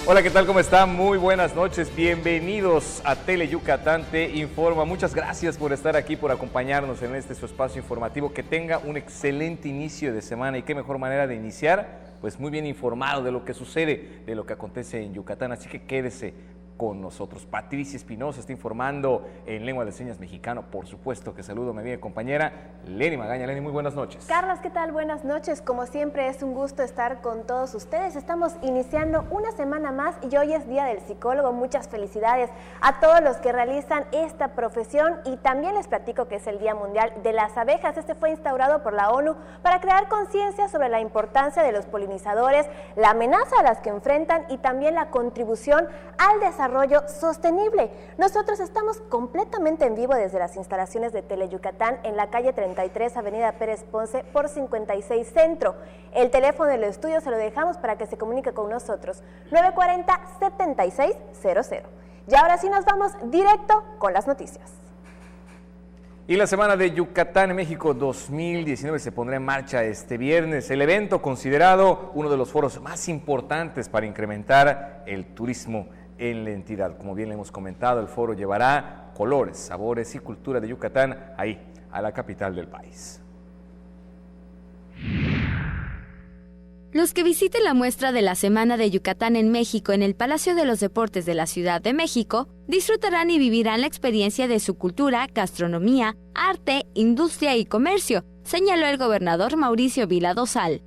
Hola, ¿qué tal? ¿Cómo están? Muy buenas noches. Bienvenidos a Tele Yucatán Te Informa. Muchas gracias por estar aquí, por acompañarnos en su espacio informativo. Que tenga un excelente inicio de semana y qué mejor manera de iniciar, pues muy bien informado de lo que sucede, de lo que acontece en Yucatán. Así que quédese con nosotros. Patricia Espinosa está informando en lengua de señas mexicano. Por supuesto que saludo a mi amiga y compañera Leni Magaña. Leni, muy buenas noches. Carlos, ¿qué tal? Buenas noches. Como siempre es un gusto estar con todos ustedes. Estamos iniciando una semana más y hoy es Día del Psicólogo. Muchas felicidades a todos los que realizan esta profesión y también les platico que es el Día Mundial de las Abejas. Este fue instaurado por la ONU para crear conciencia sobre la importancia de los polinizadores, la amenaza a las que enfrentan y también la contribución al desarrollo sostenible. Nosotros estamos completamente en vivo desde las instalaciones de Tele Yucatán en la calle 33, avenida Pérez Ponce por 56 Centro. El teléfono del estudio se lo dejamos para que se comunique con nosotros, 940-7600. Y ahora sí nos vamos directo con las noticias. Y la Semana de Yucatán en México 2019 se pondrá en marcha este viernes. El evento, considerado uno de los foros más importantes para incrementar el turismo en la entidad. Como bien le hemos comentado, el foro llevará colores, sabores y cultura de Yucatán ahí, a la capital del país. Los que visiten la muestra de la Semana de Yucatán en México en el Palacio de los Deportes de la Ciudad de México disfrutarán y vivirán la experiencia de su cultura, gastronomía, arte, industria y comercio, señaló el gobernador Mauricio Vila Dosal.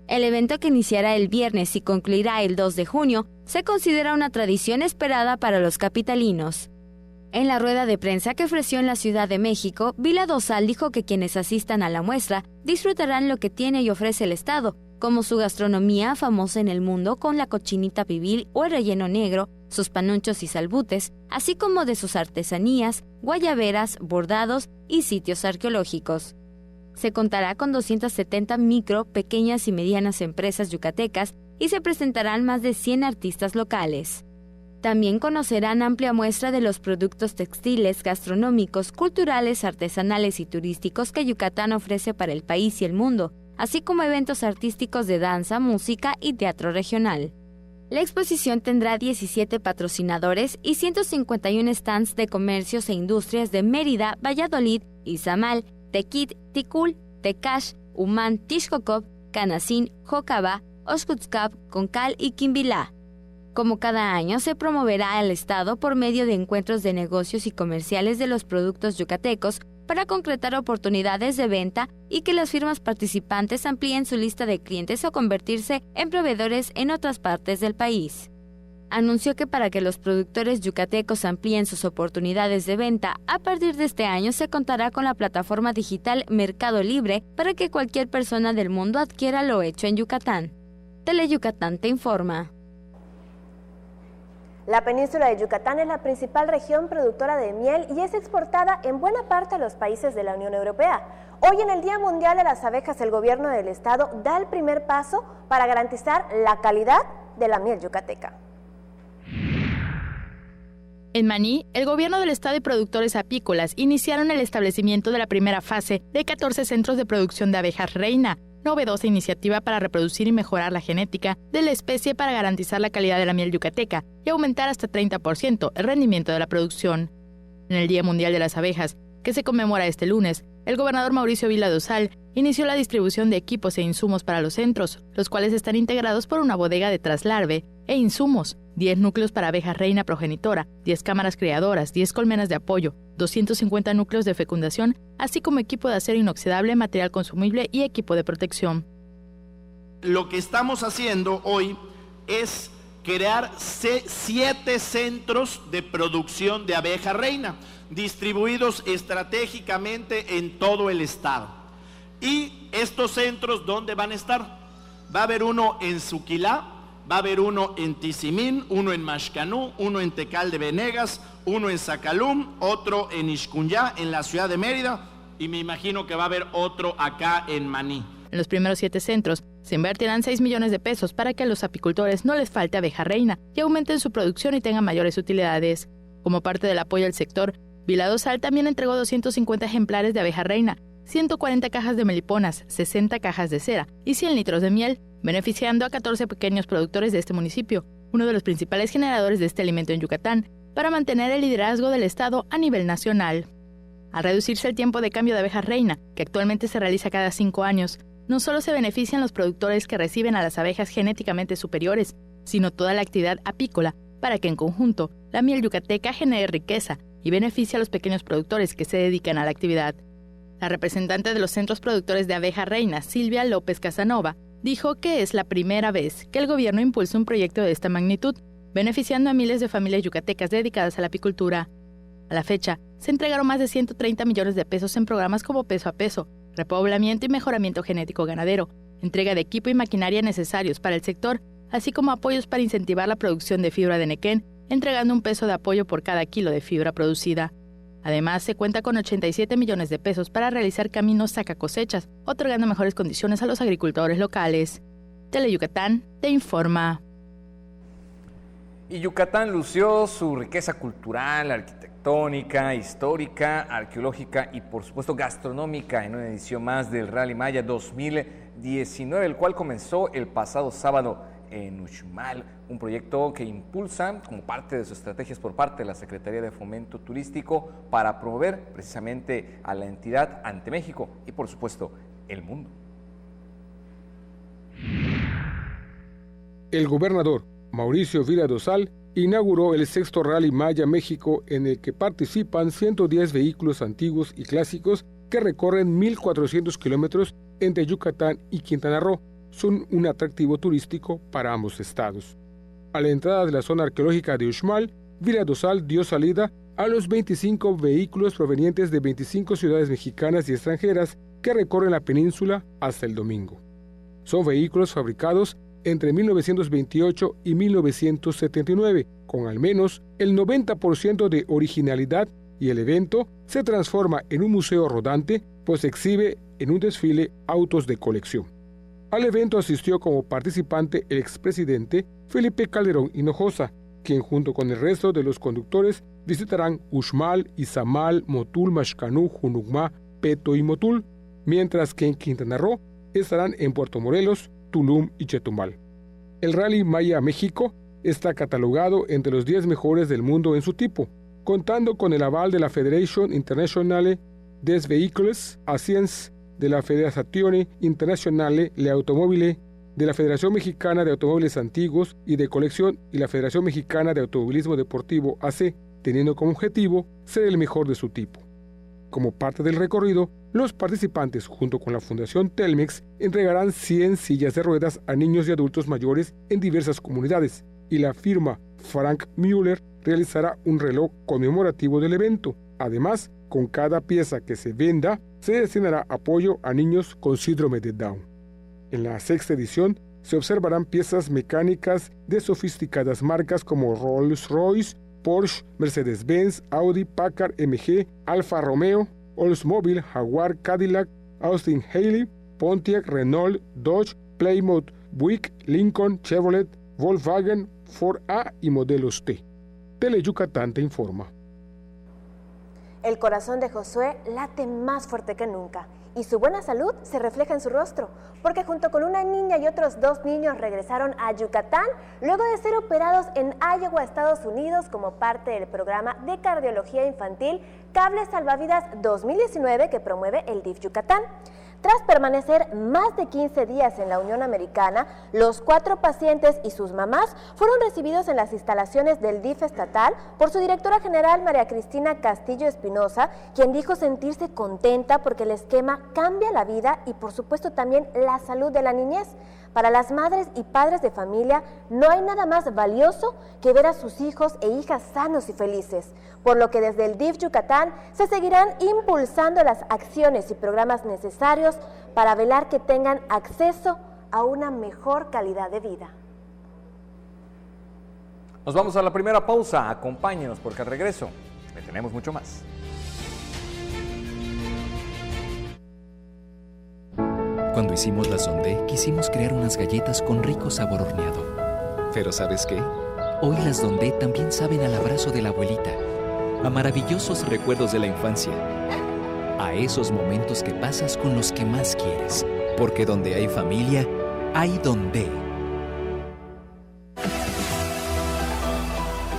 El evento, que iniciará el viernes y concluirá el 2 de junio, se considera una tradición esperada para los capitalinos. En la rueda de prensa que ofreció en la Ciudad de México, Vila Dosal dijo que quienes asistan a la muestra disfrutarán lo que tiene y ofrece el Estado, como su gastronomía famosa en el mundo con la cochinita pibil o el relleno negro, sus panuchos y salbutes, así como de sus artesanías, guayaberas, bordados y sitios arqueológicos. Se contará con 270 micro, pequeñas y medianas empresas yucatecas y se presentarán más de 100 artistas locales. También conocerán amplia muestra de los productos textiles, gastronómicos, culturales, artesanales y turísticos que Yucatán ofrece para el país y el mundo, así como eventos artísticos de danza, música y teatro regional. La exposición tendrá 17 patrocinadores y 151 stands de comercios e industrias de Mérida, Valladolid, Izamal, Tequit, Ticul, Tecash, Humán, Tixcocop, Canacín, Jocaba, Oxcutzcap, Concal y Quimbilá. Como cada año, se promoverá al Estado por medio de encuentros de negocios y comerciales de los productos yucatecos para concretar oportunidades de venta y que las firmas participantes amplíen su lista de clientes o convertirse en proveedores en otras partes del país. Anunció que para que los productores yucatecos amplíen sus oportunidades de venta, a partir de este año se contará con la plataforma digital Mercado Libre para que cualquier persona del mundo adquiera lo hecho en Yucatán. Tele Yucatán te informa. La península de Yucatán es la principal región productora de miel y es exportada en buena parte a los países de la Unión Europea. Hoy, en el Día Mundial de las Abejas, el gobierno del estado da el primer paso para garantizar la calidad de la miel yucateca. En Maní, el gobierno del estado y productores apícolas iniciaron el establecimiento de la primera fase de 14 centros de producción de abejas reina, novedosa iniciativa para reproducir y mejorar la genética de la especie para garantizar la calidad de la miel yucateca y aumentar hasta 30% el rendimiento de la producción. En el Día Mundial de las Abejas, que se conmemora este lunes, el gobernador Mauricio Vila Dosal inició la distribución de equipos e insumos para los centros, los cuales están integrados por una bodega de traslarve e insumos, 10 núcleos para abeja reina progenitora, 10 cámaras criadoras, 10 colmenas de apoyo, 250 núcleos de fecundación, así como equipo de acero inoxidable, material consumible y equipo de protección. Lo que estamos haciendo hoy es crear 7 centros de producción de abeja reina, distribuidos estratégicamente en todo el estado. Y estos centros, ¿dónde van a estar? Va a haber uno en Zuquilá, va a haber uno en Tizimín, uno en Maxcanú, uno en Tecal de Venegas, uno en Zacalum, otro en Ixcunyá, en la ciudad de Mérida, y me imagino que va a haber otro acá en Maní. En los primeros 7 centros se invertirán 6 millones de pesos para que a los apicultores no les falte abeja reina y aumenten su producción y tengan mayores utilidades. Como parte del apoyo al sector, Vila Dosal también entregó 250 ejemplares de abeja reina, 140 cajas de meliponas, 60 cajas de cera y 100 litros de miel, beneficiando a 14 pequeños productores de este municipio, uno de los principales generadores de este alimento en Yucatán, para mantener el liderazgo del estado a nivel nacional. Al reducirse el tiempo de cambio de abejas reina, que actualmente se realiza cada 5 años, no solo se benefician los productores que reciben a las abejas genéticamente superiores, sino toda la actividad apícola, para que en conjunto la miel yucateca genere riqueza y beneficie a los pequeños productores que se dedican a la actividad. La representante de los centros productores de abeja reina, Silvia López Casanova, dijo que es la primera vez que el gobierno impulsa un proyecto de esta magnitud, beneficiando a miles de familias yucatecas dedicadas a la apicultura. A la fecha, se entregaron más de 130 millones de pesos en programas como Peso a Peso, repoblamiento y mejoramiento genético ganadero, entrega de equipo y maquinaria necesarios para el sector, así como apoyos para incentivar la producción de fibra de nequén, entregando un peso de apoyo por cada kilo de fibra producida. Además, se cuenta con 87 millones de pesos para realizar caminos sacacosechas, otorgando mejores condiciones a los agricultores locales. Teleyucatán te informa. Y Yucatán lució su riqueza cultural, arquitectónica, histórica, arqueológica y por supuesto gastronómica en una edición más del Rally Maya 2019, el cual comenzó el pasado sábado en Uxmal, un proyecto que impulsa como parte de sus estrategias por parte de la Secretaría de Fomento Turístico para promover precisamente a la entidad ante México y por supuesto el mundo. El gobernador Mauricio Vila Dosal inauguró el 6º Rally Maya México, en el que participan 110 vehículos antiguos y clásicos que recorren 1.400 kilómetros entre Yucatán y Quintana Roo. Son un atractivo turístico para ambos estados. A la entrada de la zona arqueológica de Uxmal, Vila Dosal dio salida a los 25 vehículos provenientes de 25 ciudades mexicanas y extranjeras que recorren la península hasta el domingo. Son vehículos fabricados entre 1928 y 1979, con al menos el 90% de originalidad, y el evento se transforma en un museo rodante, pues exhibe en un desfile autos de colección. Al evento asistió como participante el expresidente Felipe Calderón Hinojosa, quien junto con el resto de los conductores visitarán Uxmal, Izamal, Motul, Maxcanú, Junucmá, Peto y Motul, mientras que en Quintana Roo estarán en Puerto Morelos, Tulum y Chetumal. El Rally Maya México está catalogado entre los 10 mejores del mundo en su tipo, contando con el aval de la Federation Internationale des Véhicules Anciens, de la Federazione Internazionale Le Automobile, de la Federación Mexicana de Automóviles Antiguos y de Colección y la Federación Mexicana de Automovilismo Deportivo AC, teniendo como objetivo ser el mejor de su tipo. Como parte del recorrido, los participantes, junto con la Fundación Telmex, entregarán 100 sillas de ruedas a niños y adultos mayores en diversas comunidades, y la firma Frank Müller realizará un reloj conmemorativo del evento. Además, con cada pieza que se venda, se destinará apoyo a niños con síndrome de Down. En la 6ª edición, se observarán piezas mecánicas de sofisticadas marcas como Rolls-Royce, Porsche, Mercedes-Benz, Audi, Packard, MG, Alfa Romeo, Oldsmobile, Jaguar, Cadillac, Austin Haley, Pontiac, Renault, Dodge, Plymouth, Buick, Lincoln, Chevrolet, Volkswagen, Ford A y modelos T. Teleyucatán te informa. El corazón de Josué late más fuerte que nunca y su buena salud se refleja en su rostro, porque junto con una niña y otros 2 niños regresaron a Yucatán luego de ser operados en Iowa, Estados Unidos, como parte del programa de cardiología infantil Cable Salvavidas 2019 que promueve el DIF Yucatán. Tras permanecer más de 15 días en la Unión Americana, los 4 pacientes y sus mamás fueron recibidos en las instalaciones del DIF estatal por su directora general María Cristina Castillo Espinosa, quien dijo sentirse contenta porque el esquema cambia la vida y por supuesto también la salud de la niñez. Para las madres y padres de familia no hay nada más valioso que ver a sus hijos e hijas sanos y felices, por lo que desde el DIF Yucatán se seguirán impulsando las acciones y programas necesarios para velar que tengan acceso a una mejor calidad de vida. Nos vamos a la primera pausa, acompáñenos porque al regreso le tenemos mucho más. Cuando hicimos la Sondé, quisimos crear unas galletas con rico sabor horneado. Pero ¿sabes qué? Hoy las Dondé también saben al abrazo de la abuelita, a maravillosos recuerdos de la infancia, a esos momentos que pasas con los que más quieres. Porque donde hay familia, hay Dondé.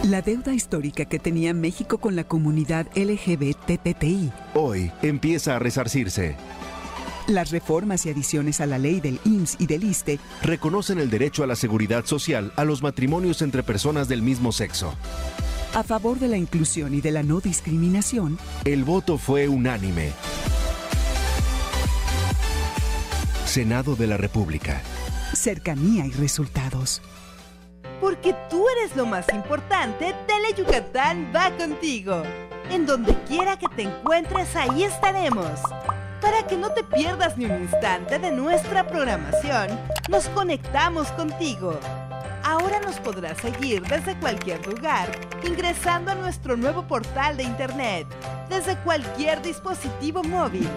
La deuda histórica que tenía México con la comunidad LGBTTI hoy empieza a resarcirse. Las reformas y adiciones a la ley del IMSS y del ISSSTE reconocen el derecho a la seguridad social a los matrimonios entre personas del mismo sexo. A favor de la inclusión y de la no discriminación, el voto fue unánime. Senado de la República. Cercanía y resultados. Porque tú eres lo más importante, Tele Yucatán va contigo. En donde quiera que te encuentres, ahí estaremos. Para que no te pierdas ni un instante de nuestra programación, nos conectamos contigo. Ahora nos podrás seguir desde cualquier lugar, ingresando a nuestro nuevo portal de internet, desde cualquier dispositivo móvil.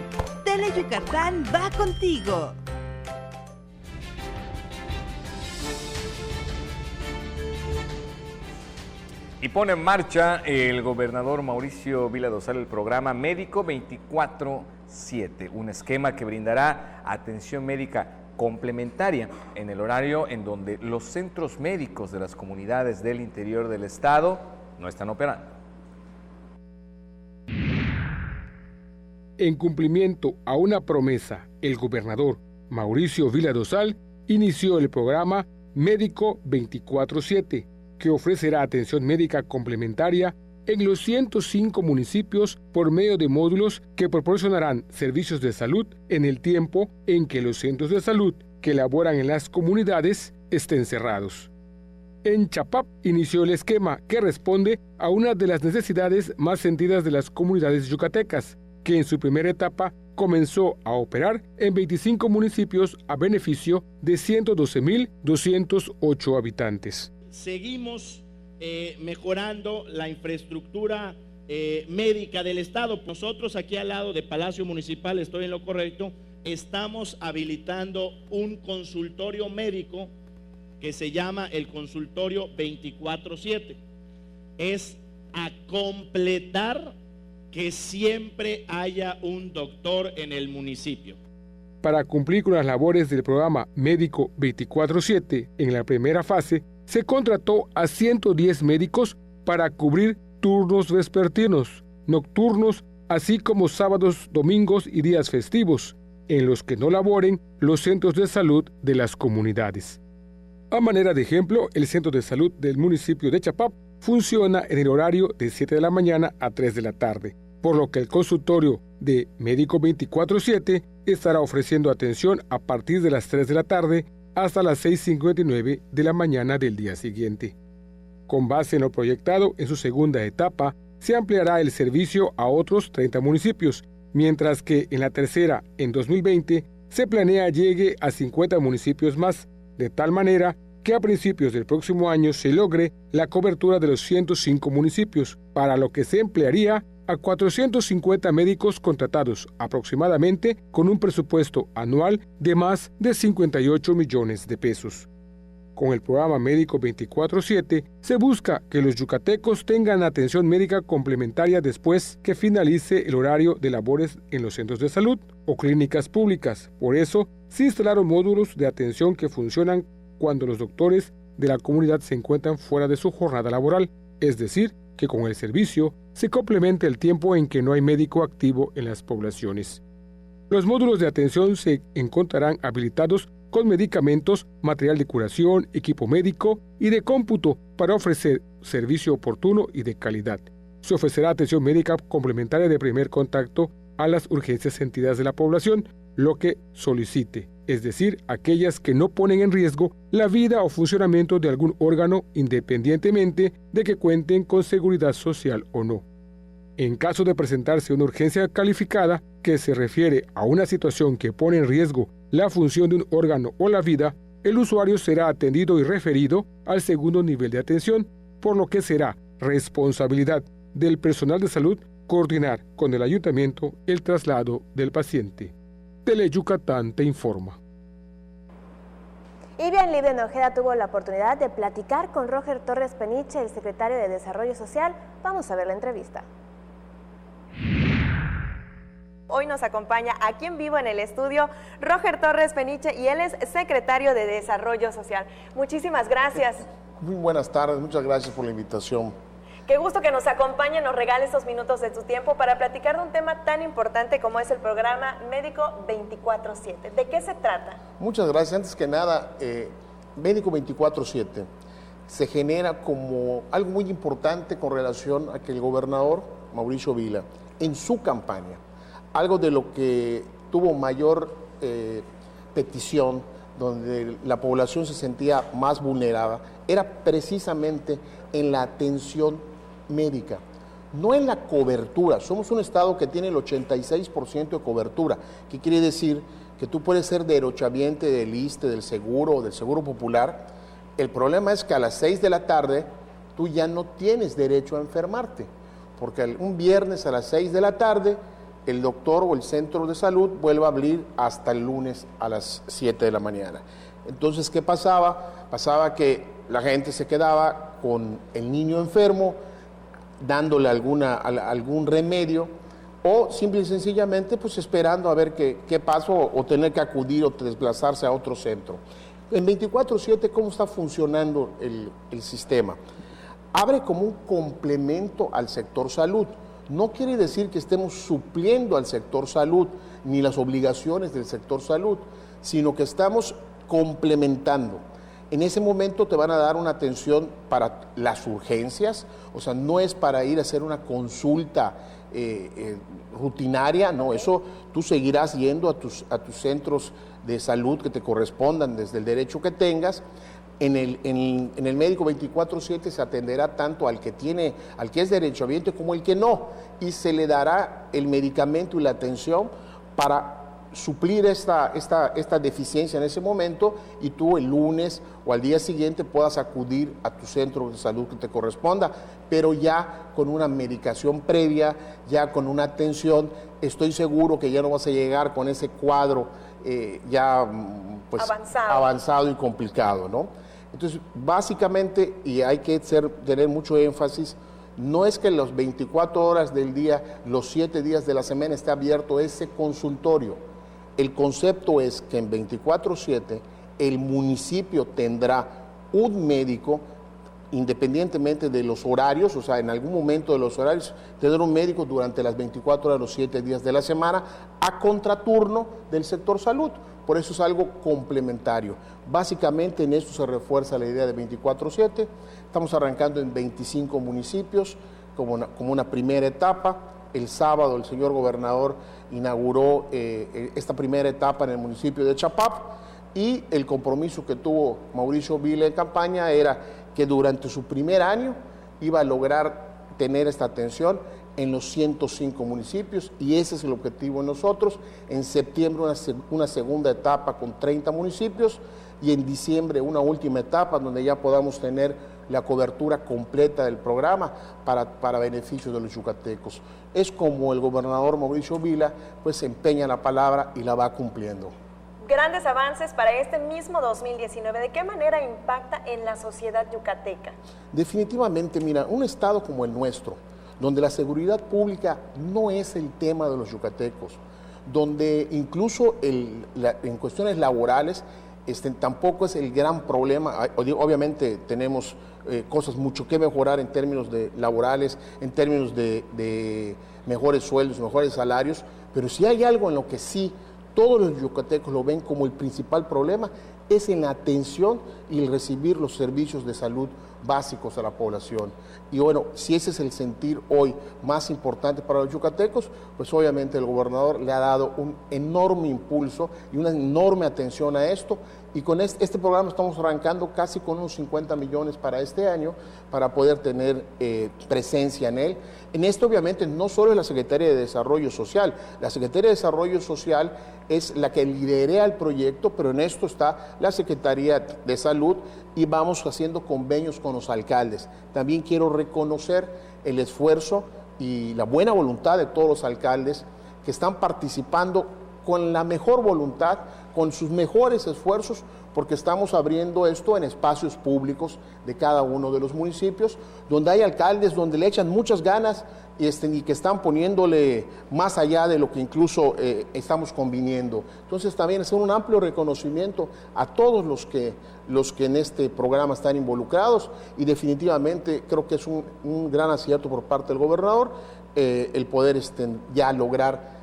Tele Yucatán va contigo. Y pone en marcha el gobernador Mauricio Vila Dosal el programa Médico 24/7, un esquema que brindará atención médica complementaria en el horario en donde los centros médicos de las comunidades del interior del estado no están operando. En cumplimiento a una promesa, el gobernador Mauricio Vila Dosal inició el programa Médico 24/7, que ofrecerá atención médica complementaria en los 105 municipios por medio de módulos que proporcionarán servicios de salud en el tiempo en que los centros de salud que laboran en las comunidades estén cerrados. En Chapap inició el esquema que responde a una de las necesidades más sentidas de las comunidades yucatecas, que en su primera etapa comenzó a operar en 25 municipios a beneficio de 112,208 habitantes. Seguimos mejorando la infraestructura médica del estado. Nosotros aquí al lado de Palacio Municipal, estoy en lo correcto, estamos habilitando un consultorio médico que se llama el consultorio 24/7. Es a completar que siempre haya un doctor en el municipio. Para cumplir con las labores del programa Médico 24/7, en la primera fase, se contrató a 110 médicos para cubrir turnos vespertinos, nocturnos, así como sábados, domingos y días festivos, en los que no laboren los centros de salud de las comunidades. A manera de ejemplo, el centro de salud del municipio de Chapap funciona en el horario de 7 de la mañana a 3 de la tarde, por lo que el consultorio de Médico 24/7 estará ofreciendo atención a partir de las 3 de la tarde hasta las 6:59 de la mañana del día siguiente. Con base en lo proyectado en su segunda etapa, se ampliará el servicio a otros 30 municipios, mientras que en la tercera, en 2020, se planea llegue a 50 municipios más, de tal manera que a principios del próximo año se logre la cobertura de los 105 municipios, para lo que se emplearía a 450 médicos contratados aproximadamente con un presupuesto anual de más de 58 millones de pesos. Con el programa Médico 24/7 se busca que los yucatecos tengan atención médica complementaria después que finalice el horario de labores en los centros de salud o clínicas públicas. Por eso, se instalaron módulos de atención que funcionan cuando los doctores de la comunidad se encuentran fuera de su jornada laboral, es decir, que con el servicio se complementa el tiempo en que no hay médico activo en las poblaciones. Los módulos de atención se encontrarán habilitados con medicamentos, material de curación, equipo médico y de cómputo para ofrecer servicio oportuno y de calidad. Se ofrecerá atención médica complementaria de primer contacto a las urgencias sentidas de la población, lo que solicite, es decir, aquellas que no ponen en riesgo la vida o funcionamiento de algún órgano independientemente de que cuenten con seguridad social o no. En caso de presentarse una urgencia calificada que se refiere a una situación que pone en riesgo la función de un órgano o la vida, el usuario será atendido y referido al segundo nivel de atención, por lo que será responsabilidad del personal de salud coordinar con el ayuntamiento el traslado del paciente. Tele Yucatán te informa. Y bien, Livia Ojeda tuvo la oportunidad de platicar con Roger Torres Peniche, el secretario de Desarrollo Social. Vamos a ver la entrevista. Hoy nos acompaña aquí en vivo en el estudio Roger Torres Peniche y él es secretario de Desarrollo Social. Muchísimas gracias. Muy buenas tardes, muchas gracias por la invitación. Qué gusto que nos acompañe, nos regale estos minutos de tu tiempo para platicar de un tema tan importante como es el programa Médico 24/7. ¿De qué se trata? Muchas gracias. Antes que nada, Médico 24/7 se genera como algo muy importante con relación a que el gobernador Mauricio Vila, en su campaña, algo de lo que tuvo mayor petición, donde la población se sentía más vulnerada, era precisamente en la atención médica, no en la cobertura. Somos un estado que tiene el 86% de cobertura. ¿Qué quiere decir? Que tú puedes ser derechohabiente del ISSSTE, del Seguro o del Seguro Popular. El problema es que a las 6 de la tarde tú ya no tienes derecho a enfermarte, porque un viernes a las 6 de la tarde el doctor o el centro de salud vuelve a abrir hasta el lunes a las 7 de la mañana. Entonces, ¿qué pasaba? Pasaba que la gente se quedaba con el niño enfermo, dándole algún remedio, o simple y sencillamente pues esperando a ver qué pasó, o tener que acudir o desplazarse a otro centro. En 24/7, ¿cómo está funcionando el sistema? Abre como un complemento al sector salud. No quiere decir que estemos supliendo al sector salud ni las obligaciones del sector salud, sino que estamos complementando. En ese momento te van a dar una atención para las urgencias, o sea, no es para ir a hacer una consulta rutinaria, no, eso tú seguirás yendo a tus centros de salud que te correspondan desde el derecho que tengas. En el Médico 24/7 se atenderá tanto al que es derechohabiente como el que no, y se le dará el medicamento y la atención para suplir esta deficiencia en ese momento, y tú el lunes o al día siguiente puedas acudir a tu centro de salud que te corresponda, pero ya con una medicación previa, ya con una atención. Estoy seguro que ya no vas a llegar con ese cuadro ya pues avanzado y complicado, ¿no? Entonces, básicamente, y hay que tener mucho énfasis, no es que las 24 horas del día, los 7 días de la semana esté abierto ese consultorio. El concepto es que en 24/7 el municipio tendrá un médico, independientemente de los horarios, o sea, en algún momento de los horarios, tener un médico durante las 24 horas, los 7 días de la semana, a contraturno del sector salud. Por eso es algo complementario. Básicamente en esto se refuerza la idea de 24/7. Estamos arrancando en 25 municipios como una primera etapa. El sábado el señor gobernador inauguró esta primera etapa en el municipio de Chapap, y el compromiso que tuvo Mauricio Vila en campaña era que durante su primer año iba a lograr tener esta atención en los 105 municipios, y ese es el objetivo de nosotros. En septiembre una segunda etapa con 30 municipios, y en diciembre una última etapa donde ya podamos tener la cobertura completa del programa para beneficio de los yucatecos. Es como el gobernador Mauricio Vila pues empeña la palabra y la va cumpliendo. Grandes avances para este mismo 2019. ¿De qué manera impacta en la sociedad yucateca? Definitivamente, mira, un estado como el nuestro, donde la seguridad pública no es el tema de los yucatecos, donde incluso en cuestiones laborales tampoco es el gran problema. Obviamente tenemos cosas mucho que mejorar en términos laborales, en términos de mejores sueldos, mejores salarios, pero si hay algo en lo que sí todos los yucatecos lo ven como el principal problema, es en la atención y el recibir los servicios de salud básicos a la población. Y bueno, si ese es el sentir hoy más importante para los yucatecos, pues obviamente el gobernador le ha dado un enorme impulso y una enorme atención a esto, y con este programa estamos arrancando casi con unos 50 millones para este año, para poder tener presencia en él. En esto obviamente no solo es la Secretaría de Desarrollo Social, la Secretaría de Desarrollo Social es la que liderea el proyecto, pero en esto está la Secretaría de Salud, y vamos haciendo convenios con los alcaldes. También quiero reconocer el esfuerzo y la buena voluntad de todos los alcaldes que están participando con la mejor voluntad, con sus mejores esfuerzos, porque estamos abriendo esto en espacios públicos de cada uno de los municipios, donde hay alcaldes, donde le echan muchas ganas y que están poniéndole más allá de lo que incluso estamos conviniendo. Entonces también es un amplio reconocimiento a todos los que en este programa están involucrados, y definitivamente creo que es un gran acierto por parte del gobernador el poder ya lograr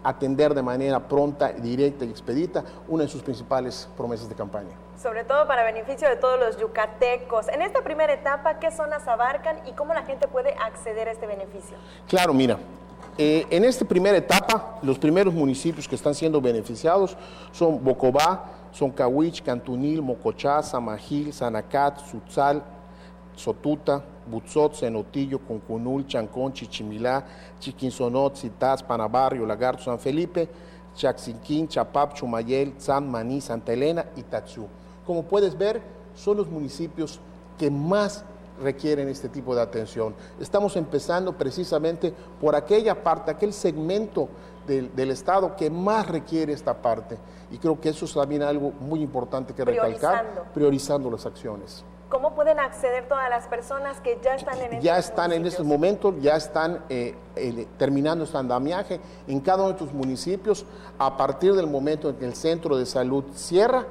atender de manera pronta, directa y expedita una de sus principales promesas de campaña. Sobre todo para beneficio de todos los yucatecos. En esta primera etapa, ¿qué zonas abarcan y cómo la gente puede acceder a este beneficio? Claro, mira, en esta primera etapa, los primeros municipios que están siendo beneficiados son Bocobá, Zoncahuich, Cantunil, Mocochá, Samajil, Sanacat, Sutzal, Sotuta, Butzot, Cenotillo, Cuncunul, Chancón, Chichimilá, Chiquinzonot, Citaz, Panabarrio, Lagarto, San Felipe, Chaxinquín, Chapap, Chumayel, San Maní, Santa Elena y Tatzú. Como puedes ver, son los municipios que más requieren este tipo de atención. Estamos empezando precisamente por aquella parte, aquel segmento del Estado que más requiere esta parte. Y creo que eso es también algo muy importante que recalcar, priorizando las acciones. ¿Cómo pueden acceder todas las personas que ya están en estos momentos, ya están terminando este andamiaje en cada uno de tus municipios? A partir del momento en que el Centro de Salud cierra,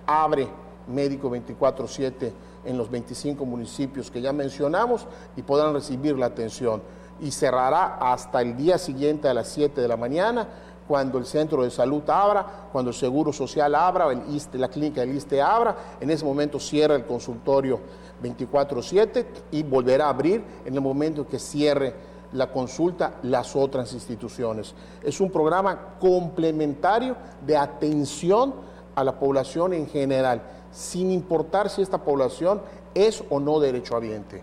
abre Médico 24/7 en los 25 municipios que ya mencionamos y podrán recibir la atención. Y cerrará hasta el día siguiente a las 7 de la mañana, cuando el Centro de Salud abra, cuando el Seguro Social abra, la clínica del ISSSTE abra. En ese momento cierra el consultorio 24/7 y volverá a abrir en el momento en que cierre la consulta las otras instituciones. Es un programa complementario de atención a la población en general, sin importar si esta población es o no derechohabiente.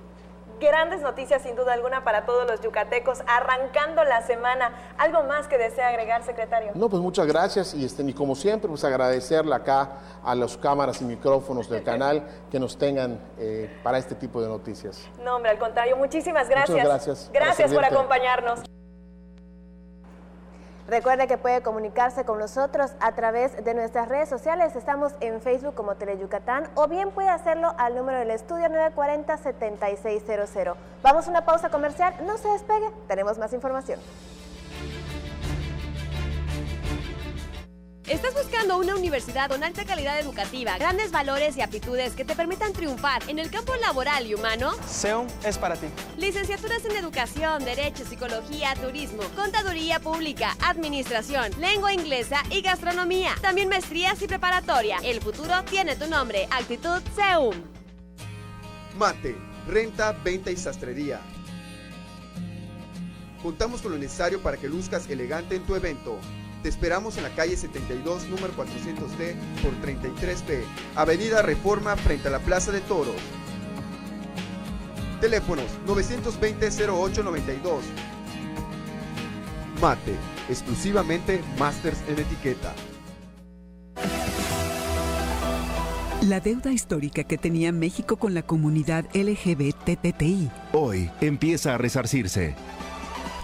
Grandes noticias sin duda alguna para todos los yucatecos, arrancando la semana. ¿Algo más que desea agregar, secretario? No, pues muchas gracias y como siempre, pues agradecerle acá a las cámaras y micrófonos del canal que nos tengan para este tipo de noticias. No, hombre, al contrario, muchísimas gracias. Muchas gracias. Gracias por acompañarnos. Recuerde que puede comunicarse con nosotros a través de nuestras redes sociales. Estamos en Facebook como Teleyucatán, o bien puede hacerlo al número del estudio 940-7600. Vamos a una pausa comercial, no se despegue, tenemos más información. ¿Estás buscando una universidad con alta calidad educativa, grandes valores y aptitudes que te permitan triunfar en el campo laboral y humano? CEUM es para ti. Licenciaturas en Educación, Derecho, Psicología, Turismo, Contaduría Pública, Administración, Lengua Inglesa y Gastronomía. También maestrías y preparatoria. El futuro tiene tu nombre. Actitud CEUM. Mate, renta, venta y sastrería. Contamos con lo necesario para que luzcas elegante en tu evento. Te esperamos en la calle 72, número 400D por 33B, Avenida Reforma, frente a la Plaza de Toros. Teléfonos 920-0892. Mate, exclusivamente Masters en etiqueta. La deuda histórica que tenía México con la comunidad LGBTTI hoy empieza a resarcirse.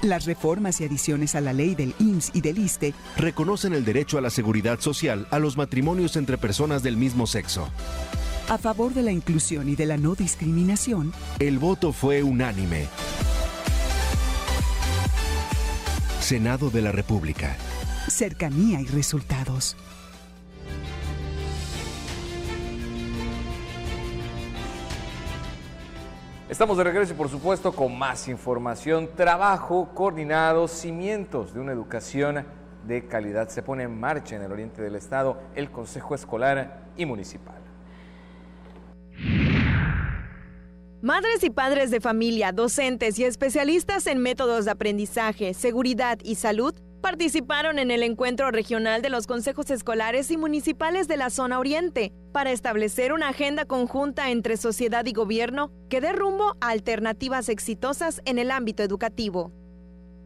Las reformas y adiciones a la ley del IMSS y del ISSSTE reconocen el derecho a la seguridad social a los matrimonios entre personas del mismo sexo. A favor de la inclusión y de la no discriminación, el voto fue unánime. Senado de la República. Cercanía y resultados. Estamos de regreso y por supuesto con más información. Trabajo coordinado, cimientos de una educación de calidad. Se pone en marcha en el oriente del estado el Consejo Escolar y Municipal. Madres y padres de familia, docentes y especialistas en métodos de aprendizaje, seguridad y salud participaron en el encuentro regional de los consejos escolares y municipales de la zona oriente para establecer una agenda conjunta entre sociedad y gobierno que dé rumbo a alternativas exitosas en el ámbito educativo.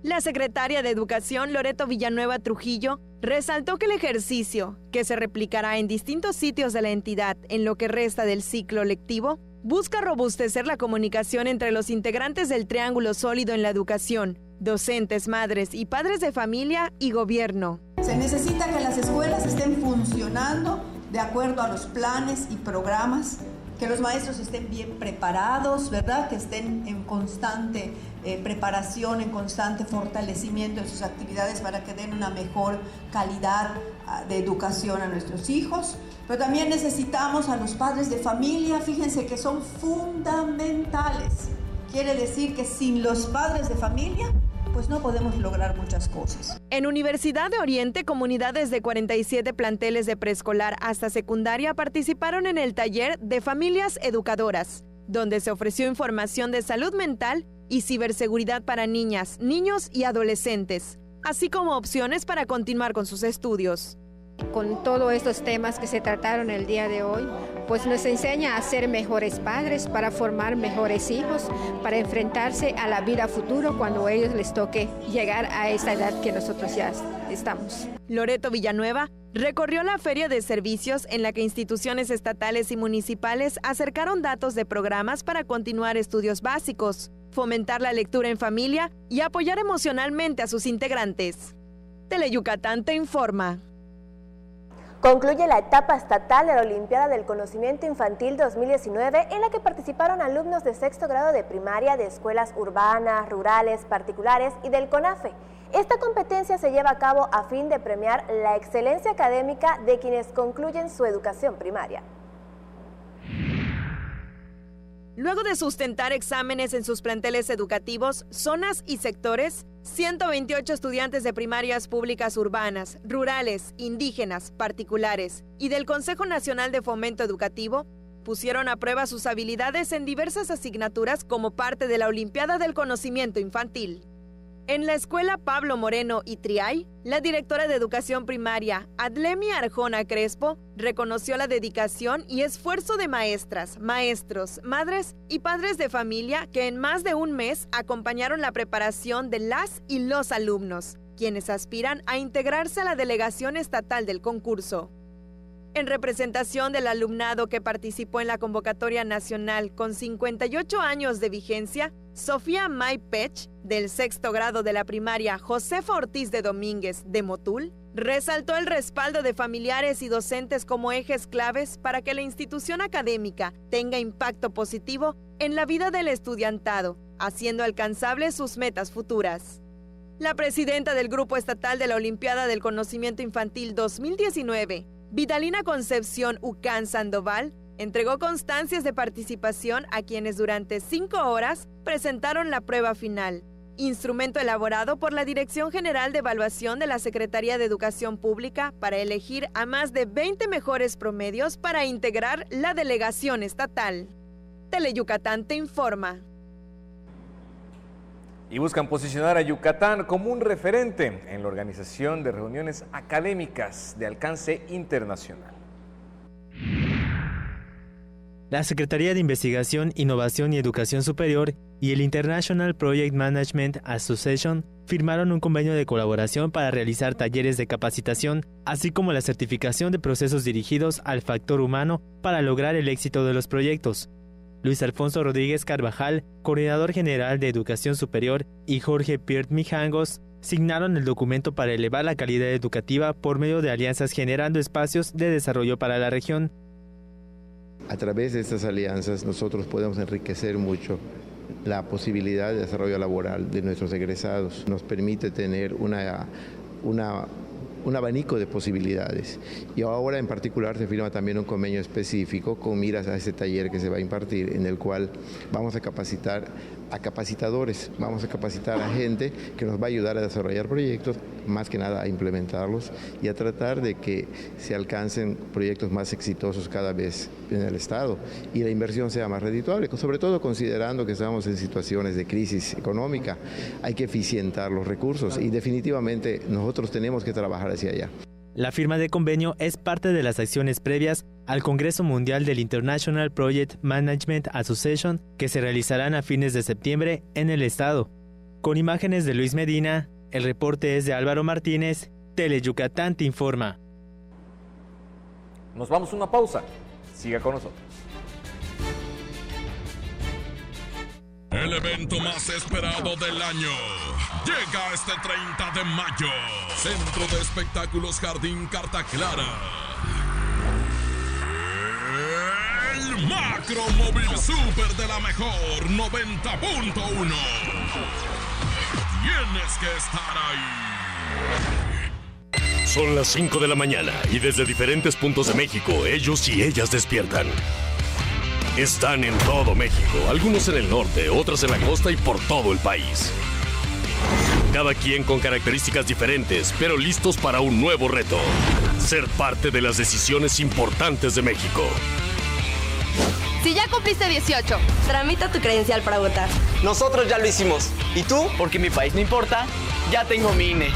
La secretaria de Educación, Loreto Villanueva Trujillo, resaltó que el ejercicio, que se replicará en distintos sitios de la entidad en lo que resta del ciclo lectivo, busca robustecer la comunicación entre los integrantes del triángulo sólido en la educación, docentes, madres y padres de familia y gobierno. Se necesita que las escuelas estén funcionando de acuerdo a los planes y programas, que los maestros estén bien preparados, ¿verdad? Que estén en constante preparación, en constante fortalecimiento de sus actividades para que den una mejor calidad de educación a nuestros hijos. Pero también necesitamos a los padres de familia, fíjense que son fundamentales. Quiere decir que sin los padres de familia, pues no podemos lograr muchas cosas. En Universidad de Oriente, comunidades de 47 planteles de preescolar hasta secundaria participaron en el taller de Familias Educadoras, donde se ofreció información de salud mental y ciberseguridad para niñas, niños y adolescentes, así como opciones para continuar con sus estudios. Con todos estos temas que se trataron el día de hoy, pues nos enseña a ser mejores padres, para formar mejores hijos, para enfrentarse a la vida futuro cuando a ellos les toque llegar a esta edad que nosotros ya estamos. Loreto Villanueva recorrió la feria de servicios en la que instituciones estatales y municipales acercaron datos de programas para continuar estudios básicos, fomentar la lectura en familia y apoyar emocionalmente a sus integrantes. Teleyucatán te informa. Concluye la etapa estatal de la Olimpiada del Conocimiento Infantil 2019, en la que participaron alumnos de sexto grado de primaria de escuelas urbanas, rurales, particulares y del CONAFE. Esta competencia se lleva a cabo a fin de premiar la excelencia académica de quienes concluyen su educación primaria. Luego de sustentar exámenes en sus planteles educativos, zonas y sectores, 128 estudiantes de primarias públicas urbanas, rurales, indígenas, particulares y del Consejo Nacional de Fomento Educativo pusieron a prueba sus habilidades en diversas asignaturas como parte de la Olimpiada del Conocimiento Infantil. En la escuela Pablo Moreno y Triay, la directora de Educación Primaria, Adlemi Arjona Crespo, reconoció la dedicación y esfuerzo de maestras, maestros, madres y padres de familia que en más de un mes acompañaron la preparación de las y los alumnos, quienes aspiran a integrarse a la delegación estatal del concurso. En representación del alumnado que participó en la convocatoria nacional con 58 años de vigencia, Sofía May Pech, del sexto grado de la primaria Josefa Ortiz de Domínguez de Motul, resaltó el respaldo de familiares y docentes como ejes claves para que la institución académica tenga impacto positivo en la vida del estudiantado, haciendo alcanzables sus metas futuras. La presidenta del Grupo Estatal de la Olimpiada del Conocimiento Infantil 2019, Vidalina Concepción Ucán Sandoval, entregó constancias de participación a quienes durante 5 horas presentaron la prueba final, instrumento elaborado por la Dirección General de Evaluación de la Secretaría de Educación Pública para elegir a más de 20 mejores promedios para integrar la delegación estatal. Teleyucatán te informa. Y buscan posicionar a Yucatán como un referente en la organización de reuniones académicas de alcance internacional. La Secretaría de Investigación, Innovación y Educación Superior y el International Project Management Association firmaron un convenio de colaboración para realizar talleres de capacitación, así como la certificación de procesos dirigidos al factor humano para lograr el éxito de los proyectos. Luis Alfonso Rodríguez Carvajal, coordinador general de Educación Superior, y Jorge Piert Mijangos signaron el documento para elevar la calidad educativa por medio de alianzas generando espacios de desarrollo para la región. A través de estas alianzas nosotros podemos enriquecer mucho la posibilidad de desarrollo laboral de nuestros egresados. Nos permite tener un abanico de posibilidades. Y ahora en particular se firma también un convenio específico con miras a ese taller que se va a impartir, en el cual vamos a capacitar a capacitadores, vamos a capacitar a gente que nos va a ayudar a desarrollar proyectos, más que nada a implementarlos y a tratar de que se alcancen proyectos más exitosos cada vez en el Estado y la inversión sea más redituable, sobre todo considerando que estamos en situaciones de crisis económica. Hay que eficientar los recursos y definitivamente nosotros tenemos que trabajar hacia allá. La firma de convenio es parte de las acciones previas al Congreso Mundial del International Project Management Association que se realizarán a fines de septiembre en el estado. Con imágenes de Luis Medina, el reporte es de Álvaro Martínez, Teleyucatán te informa. Nos vamos a una pausa. Siga con nosotros. El evento más esperado del año llega este 30 de mayo. Centro de Espectáculos Jardín Carta Clara. El Macro Móvil Super de la Mejor 90.1. Tienes que estar ahí. Son las 5 de la mañana y desde diferentes puntos de México, ellos y ellas despiertan. Están en todo México, algunos en el norte, otros en la costa y por todo el país. Cada quien con características diferentes, pero listos para un nuevo reto. Ser parte de las decisiones importantes de México. Si ya cumpliste 18, tramita tu credencial para votar. Nosotros ya lo hicimos. ¿Y tú? Porque mi país no importa, ya tengo mi INE.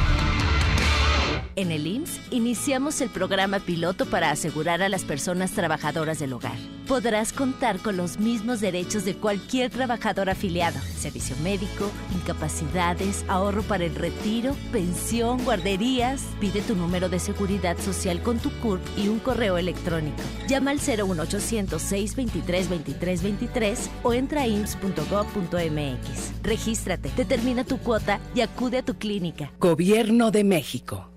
En el IMSS iniciamos el programa piloto para asegurar a las personas trabajadoras del hogar. Podrás contar con los mismos derechos de cualquier trabajador afiliado. Servicio médico, incapacidades, ahorro para el retiro, pensión, guarderías. Pide tu número de seguridad social con tu CURP y un correo electrónico. Llama al 01800 623 2323 o entra a ims.gov.mx. Regístrate, determina tu cuota y acude a tu clínica. Gobierno de México.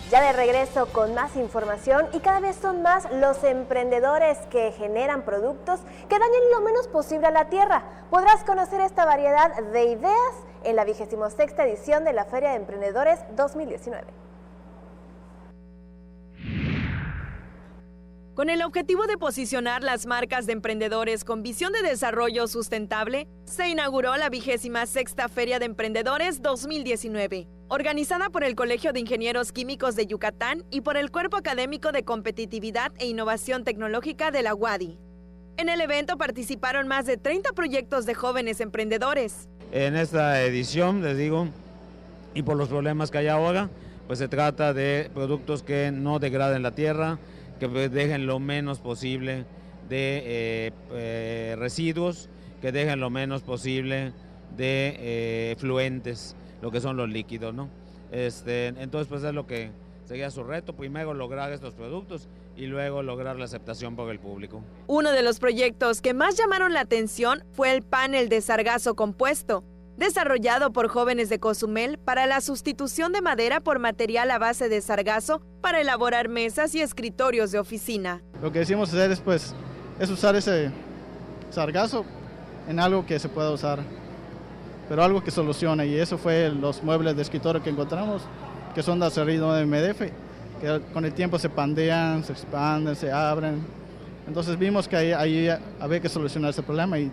Ya de regreso con más información y cada vez son más los emprendedores que generan productos que dañen lo menos posible a la tierra. Podrás conocer esta variedad de ideas en la 26ª edición de la Feria de Emprendedores 2019. Con el objetivo de posicionar las marcas de emprendedores con visión de desarrollo sustentable, se inauguró la 26ª Feria de Emprendedores 2019, organizada por el Colegio de Ingenieros Químicos de Yucatán y por el Cuerpo Académico de Competitividad e Innovación Tecnológica de la UADY. En el evento participaron más de 30 proyectos de jóvenes emprendedores. En esta edición, les digo, y por los problemas que hay ahora, pues se trata de productos que no degraden la tierra, que dejen lo menos posible de residuos, que dejen lo menos posible de fluentes, lo que son los líquidos, ¿no? Entonces, pues es lo que sería su reto, primero lograr estos productos y luego lograr la aceptación por el público. Uno de los proyectos que más llamaron la atención fue el panel de sargazo compuesto, desarrollado por jóvenes de Cozumel para la sustitución de madera por material a base de sargazo para elaborar mesas y escritorios de oficina. Lo que decimos hacer es usar ese sargazo en algo que se pueda usar, pero algo que solucione, y eso fue los muebles de escritorio que encontramos, que son de acerrín de MDF, que con el tiempo se pandean, se expanden, se abren. Entonces vimos que ahí había que solucionar ese problema y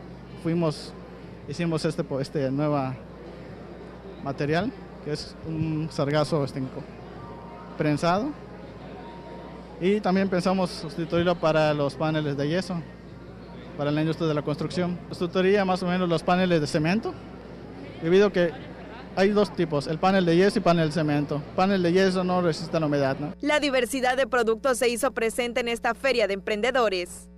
hicimos este nuevo material, que es un sargazo prensado. Y también pensamos sustituirlo para los paneles de yeso, para la industria de la construcción. Sustituiría más o menos los paneles de cemento, debido a que hay dos tipos, el panel de yeso y panel de cemento. El panel de yeso no resiste la humedad, ¿no? La diversidad de productos se hizo presente en esta Feria de Emprendedores.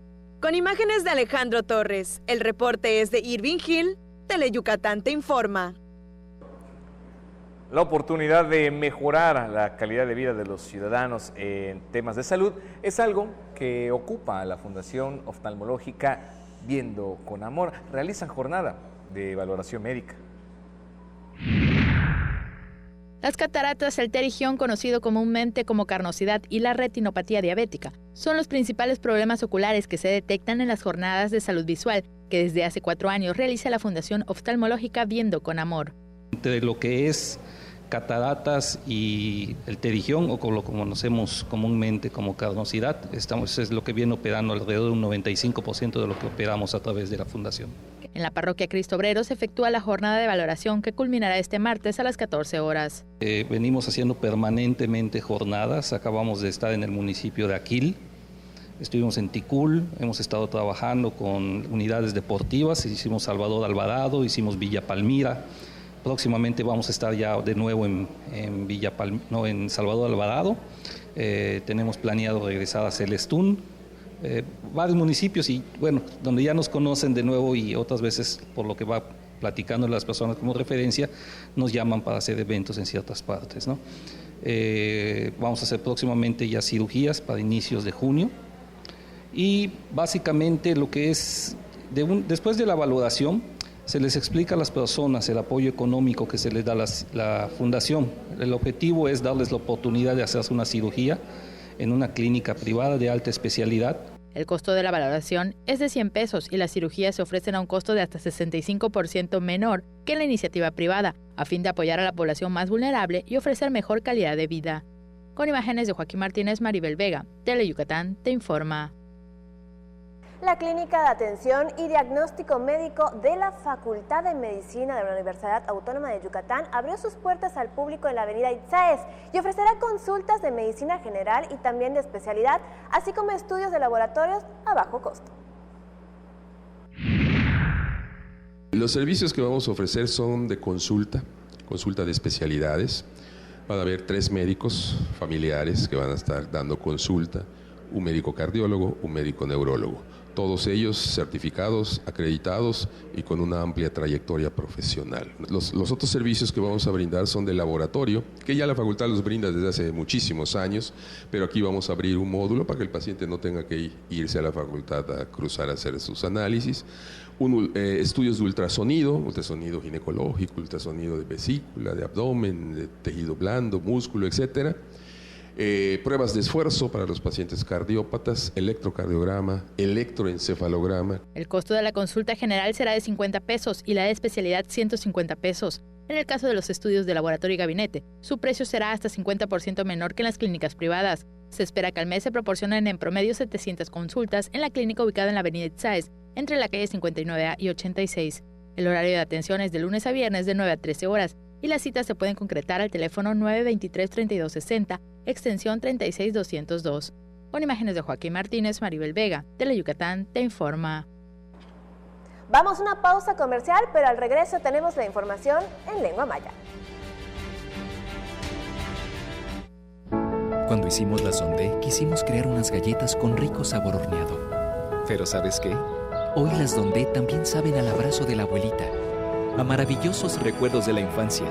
Con imágenes de Alejandro Torres, el reporte es de Irving Hill, Teleyucatán te informa. La oportunidad de mejorar la calidad de vida de los ciudadanos en temas de salud es algo que ocupa a la Fundación Oftalmológica Viendo con Amor. Realizan jornada de valoración médica. Las cataratas, el pterigión, conocido comúnmente como carnosidad, y la retinopatía diabética son los principales problemas oculares que se detectan en las jornadas de salud visual que desde hace 4 años realiza la Fundación Oftalmológica Viendo con Amor. De lo que es cataratas y el pterigión, o como lo conocemos comúnmente como carnosidad, es lo que viene operando alrededor de un 95% de lo que operamos a través de la Fundación. En la parroquia Cristo Obrero se efectúa la jornada de valoración que culminará este martes a las 14 horas. Venimos haciendo permanentemente jornadas, acabamos de estar en el municipio de Aquil, estuvimos en Ticul, hemos estado trabajando con unidades deportivas, hicimos Salvador Alvarado, hicimos Villa Palmira, Próximamente vamos a estar ya de nuevo en en Salvador Alvarado. Tenemos planeado regresar a Celestún, varios municipios y bueno, donde ya nos conocen de nuevo y otras veces por lo que va platicando las personas como referencia, nos llaman para hacer eventos en ciertas partes, ¿no? Vamos a hacer próximamente ya cirugías para inicios de junio y básicamente lo que es, después de la valoración, se les explica a las personas el apoyo económico que se les da la fundación. El objetivo es darles la oportunidad de hacerse una cirugía en una clínica privada de alta especialidad. El costo de la valoración es de 100 pesos y las cirugías se ofrecen a un costo de hasta 65% menor que en la iniciativa privada, a fin de apoyar a la población más vulnerable y ofrecer mejor calidad de vida. Con imágenes de Joaquín Martínez, Maribel Vega, Tele Yucatán te informa. La Clínica de Atención y Diagnóstico Médico de la Facultad de Medicina de la Universidad Autónoma de Yucatán abrió sus puertas al público en la avenida Itzáes y ofrecerá consultas de medicina general y también de especialidad, así como estudios de laboratorios a bajo costo. Los servicios que vamos a ofrecer son de consulta de especialidades. Van a haber 3 médicos familiares que van a estar dando consulta, un médico cardiólogo, un médico neurólogo. Todos ellos certificados, acreditados y con una amplia trayectoria profesional. Los otros servicios que vamos a brindar son de laboratorio, que ya la facultad los brinda desde hace muchísimos años, pero aquí vamos a abrir un módulo para que el paciente no tenga que irse a la facultad a cruzar a hacer sus análisis. Estudios de ultrasonido ginecológico, ultrasonido de vesícula, de abdomen, de tejido blando, músculo, etcétera. Pruebas de esfuerzo para los pacientes cardiópatas, electrocardiograma, electroencefalograma. El costo de la consulta general será de 50 pesos y la de especialidad 150 pesos. En el caso de los estudios de laboratorio y gabinete, su precio será hasta 50% menor que en las clínicas privadas. Se espera que al mes se proporcionen en promedio 700 consultas en la clínica ubicada en la avenida Itzáes, entre la calle 59A y 86. El horario de atención es de lunes a viernes de 9 a 13 horas. Y las citas se pueden concretar al teléfono 923-3260, extensión 36202. Con imágenes de Joaquín Martínez, Maribel Vega, Tele Yucatán te informa. Vamos a una pausa comercial, pero al regreso tenemos la información en lengua maya. Cuando hicimos la Sondé, quisimos crear unas galletas con rico sabor horneado. Pero ¿sabes qué? Hoy las Dondé también saben al abrazo de la abuelita, a maravillosos recuerdos de la infancia,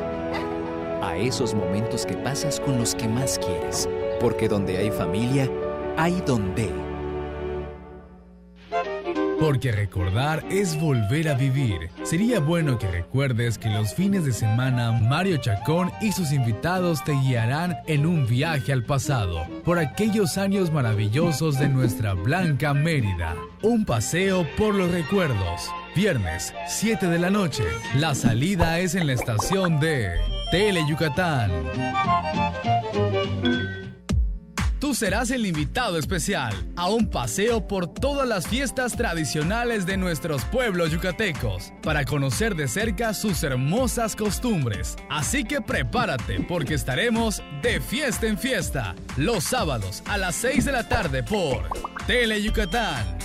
a esos momentos que pasas con los que más quieres, porque donde hay familia, hay Dondé. Porque recordar es volver a vivir. Sería bueno que recuerdes que los fines de semana Mario Chacón y sus invitados te guiarán en un viaje al pasado, por aquellos años maravillosos de nuestra blanca Mérida. Un paseo por los recuerdos. Viernes, 7 de la noche. La salida es en la estación de Tele Yucatán. Tú serás el invitado especial a un paseo por todas las fiestas tradicionales de nuestros pueblos yucatecos para conocer de cerca sus hermosas costumbres. Así que prepárate porque estaremos de fiesta en fiesta los sábados a las 6 de la tarde por Tele Yucatán.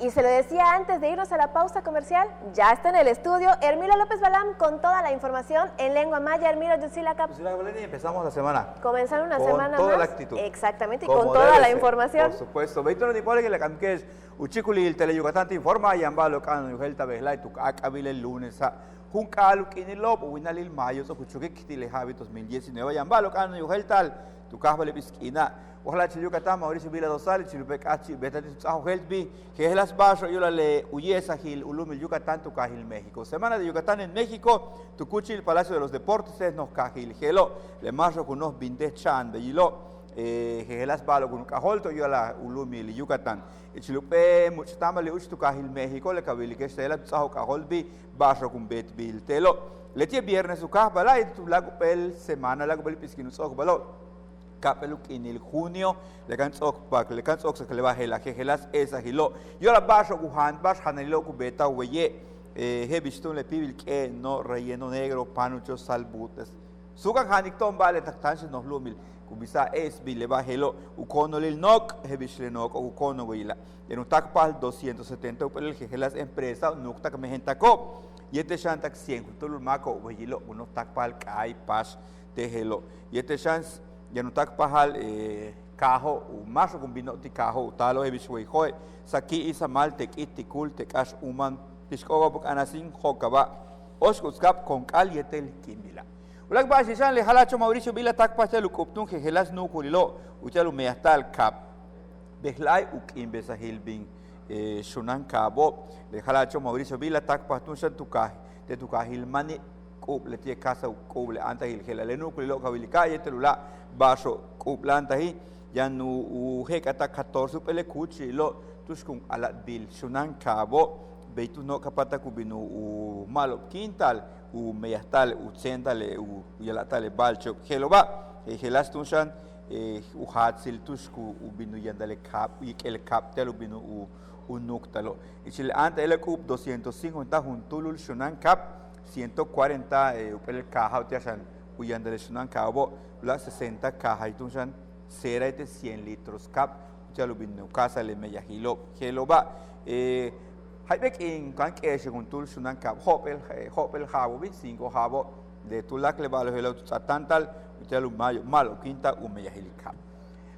Y se lo decía antes de irnos a la pausa comercial, ya está en el estudio Hermilo López Balam con toda la información en lengua maya. Hermilo, Yusilacap. Empezamos la semana. Comenzaron una semana más. Con toda la actitud. Exactamente, y con toda la información. Por supuesto. Veito ni pole que la camques uchiculi el Tele Yucatán te informa y ambalo cano yuhelta vehla y tu acabil el lunes a juncalu kinilop winalil mayo so kuchukik tile habi 2019 y ambalo cano yuhelta tu casbale pisquina. Ojalá Yucatán, Mauricio Vila Dosal, Chilupec Achi, Betati Tzajo Helbi, que es las Bajo, yo la le Uyesa Gil, Ulumil Yucatán, Tucajil, México. Semana de Yucatán en México, Tucuchi, el Palacio de los Deportes, es nos Cajil, Gelo, le marro con unos Binte Chan, Bellilo, que es las Balo con Cajolto, yo la Ulumil Yucatán. El Chilupe, Muchitama, le Tucajil, México, le Cabili, que es la Tzajo Cajolbi, Bajo con Betbil, Telo. Le tie viernes su Cajbala y tu lago pel semana, lago pel Pisquinus Ojbalo. Capeluk en el junio, le canso que le baje la jejelas esa gilo. Yo la bajo guhan, bajo hanelo cubeta hueye, he visto le pibil que no relleno negro, panuchos, salbutes. Sugan hanicton vale tactanches nos lumil. kubisa es bileba helo ukono lil nok hebishle nok ukono wila en utakpal 270 upel las empresa nuktak mehentako yete shantak 100 tulul mako wilo uno takpal kai pas de helo yete shans yanutak pahal kaho umaso kumbino ti kaho talo hebishwe hoy saki isa maltek itikul tekash uman tishkoba buk anasin hokaba oskuskap con cal yetel kimila ulag ba sisan le halacho Mauricio Vila takpa lukuptun helas no kulilo uchalu meastal kap behlai uk imbesa hilbin shunan kabo le halacho Mauricio Vila takpa tun santukah te tukahil mani kub le tie casa kub le anta hil hela le no kulilo kabilika yetelula baso kub lanta hi yanu hekata 14 pele kuchilo tuskun ala bil shunan kabo beitu no kapata kubinu u malo quintal u meyastal u centale u yalatale balcho heloba helas tunsan u hatsil tusku u binu yandale kap y el kaptel u binu u nuktalo ichil anta el kub 250 juntulul shunan kap 140 upel caja utiasan u yandale shunan kabo la 60 caja tunsan sera 100 litros kap uchalu binu casa le meyahilo heloba Haibek in kan kese kuntul sunan kap hopel habo bi 5 habo de tulak le balo helo tantal utelu mayo malo quinta umeya helikap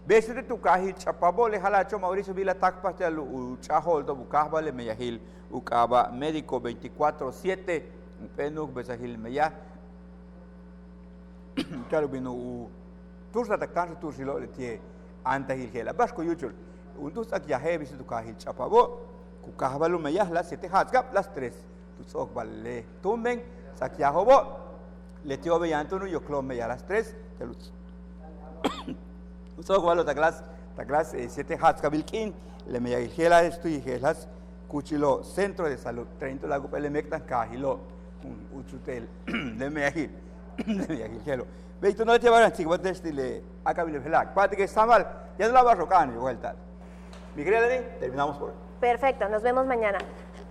bese de tukahi chapabo le halacho Mauricio Vila takpa telu chahol do bukahba le meyahil ukaba médico 24/7 penuk besahil meya telu binu tursa takkan tursilo le tie anta hilhela basko yuchul untus ak yahe bese tukahi chapabo kukahbalu meyah las 7 hatsgap las 3 tutsok balle tumben sakyahobo letio beyantu yo klom meya las 3 telus tutsok balo taklas 7 hatsgabilkin le meya hela estu y helas kuchilo centro de salud 30 lago pele mektan kahilo uchutel le meya helo veito no te varan chigbat destile akabile velak pati que samal ya no la barrocan igual tal mi querida Leni, terminamos por hoy. Perfecto, nos vemos mañana.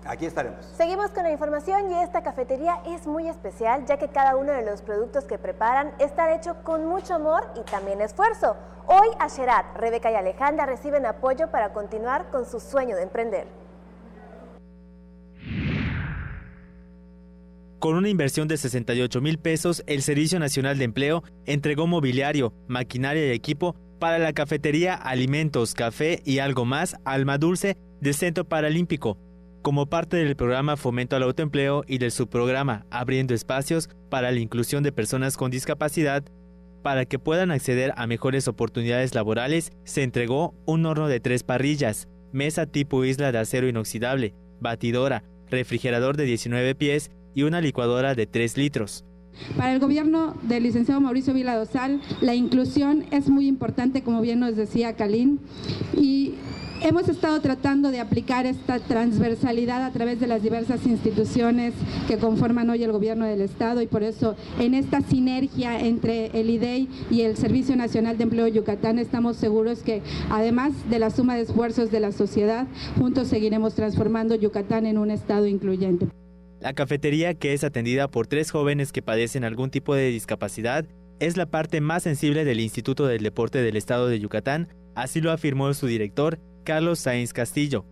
Aquí estaremos. Seguimos con la información y esta cafetería es muy especial ya que cada uno de los productos que preparan está hecho con mucho amor y también esfuerzo. Hoy Asherat, Rebeca y Alejandra reciben apoyo para continuar con su sueño de emprender. Con una inversión de 68,000 pesos, el Servicio Nacional de Empleo entregó mobiliario, maquinaria y equipo para la cafetería, alimentos, café y algo más, Alma Dulce, del Centro Paralímpico, como parte del programa Fomento al Autoempleo y del subprograma Abriendo Espacios para la Inclusión de Personas con Discapacidad. Para que puedan acceder a mejores oportunidades laborales, se entregó un horno de 3 parrillas, mesa tipo isla de acero inoxidable, batidora, refrigerador de 19 pies y una licuadora de 3 litros. Para el gobierno del licenciado Mauricio Vila Dosal, la inclusión es muy importante, como bien nos decía Kalin, y hemos estado tratando de aplicar esta transversalidad a través de las diversas instituciones que conforman hoy el gobierno del Estado, y por eso en esta sinergia entre el IDEI y el Servicio Nacional de Empleo de Yucatán estamos seguros que, además de la suma de esfuerzos de la sociedad, juntos seguiremos transformando Yucatán en un estado incluyente. La cafetería, que es atendida por 3 jóvenes que padecen algún tipo de discapacidad, es la parte más sensible del Instituto del Deporte del Estado de Yucatán, así lo afirmó su director, Carlos Sáenz Castillo.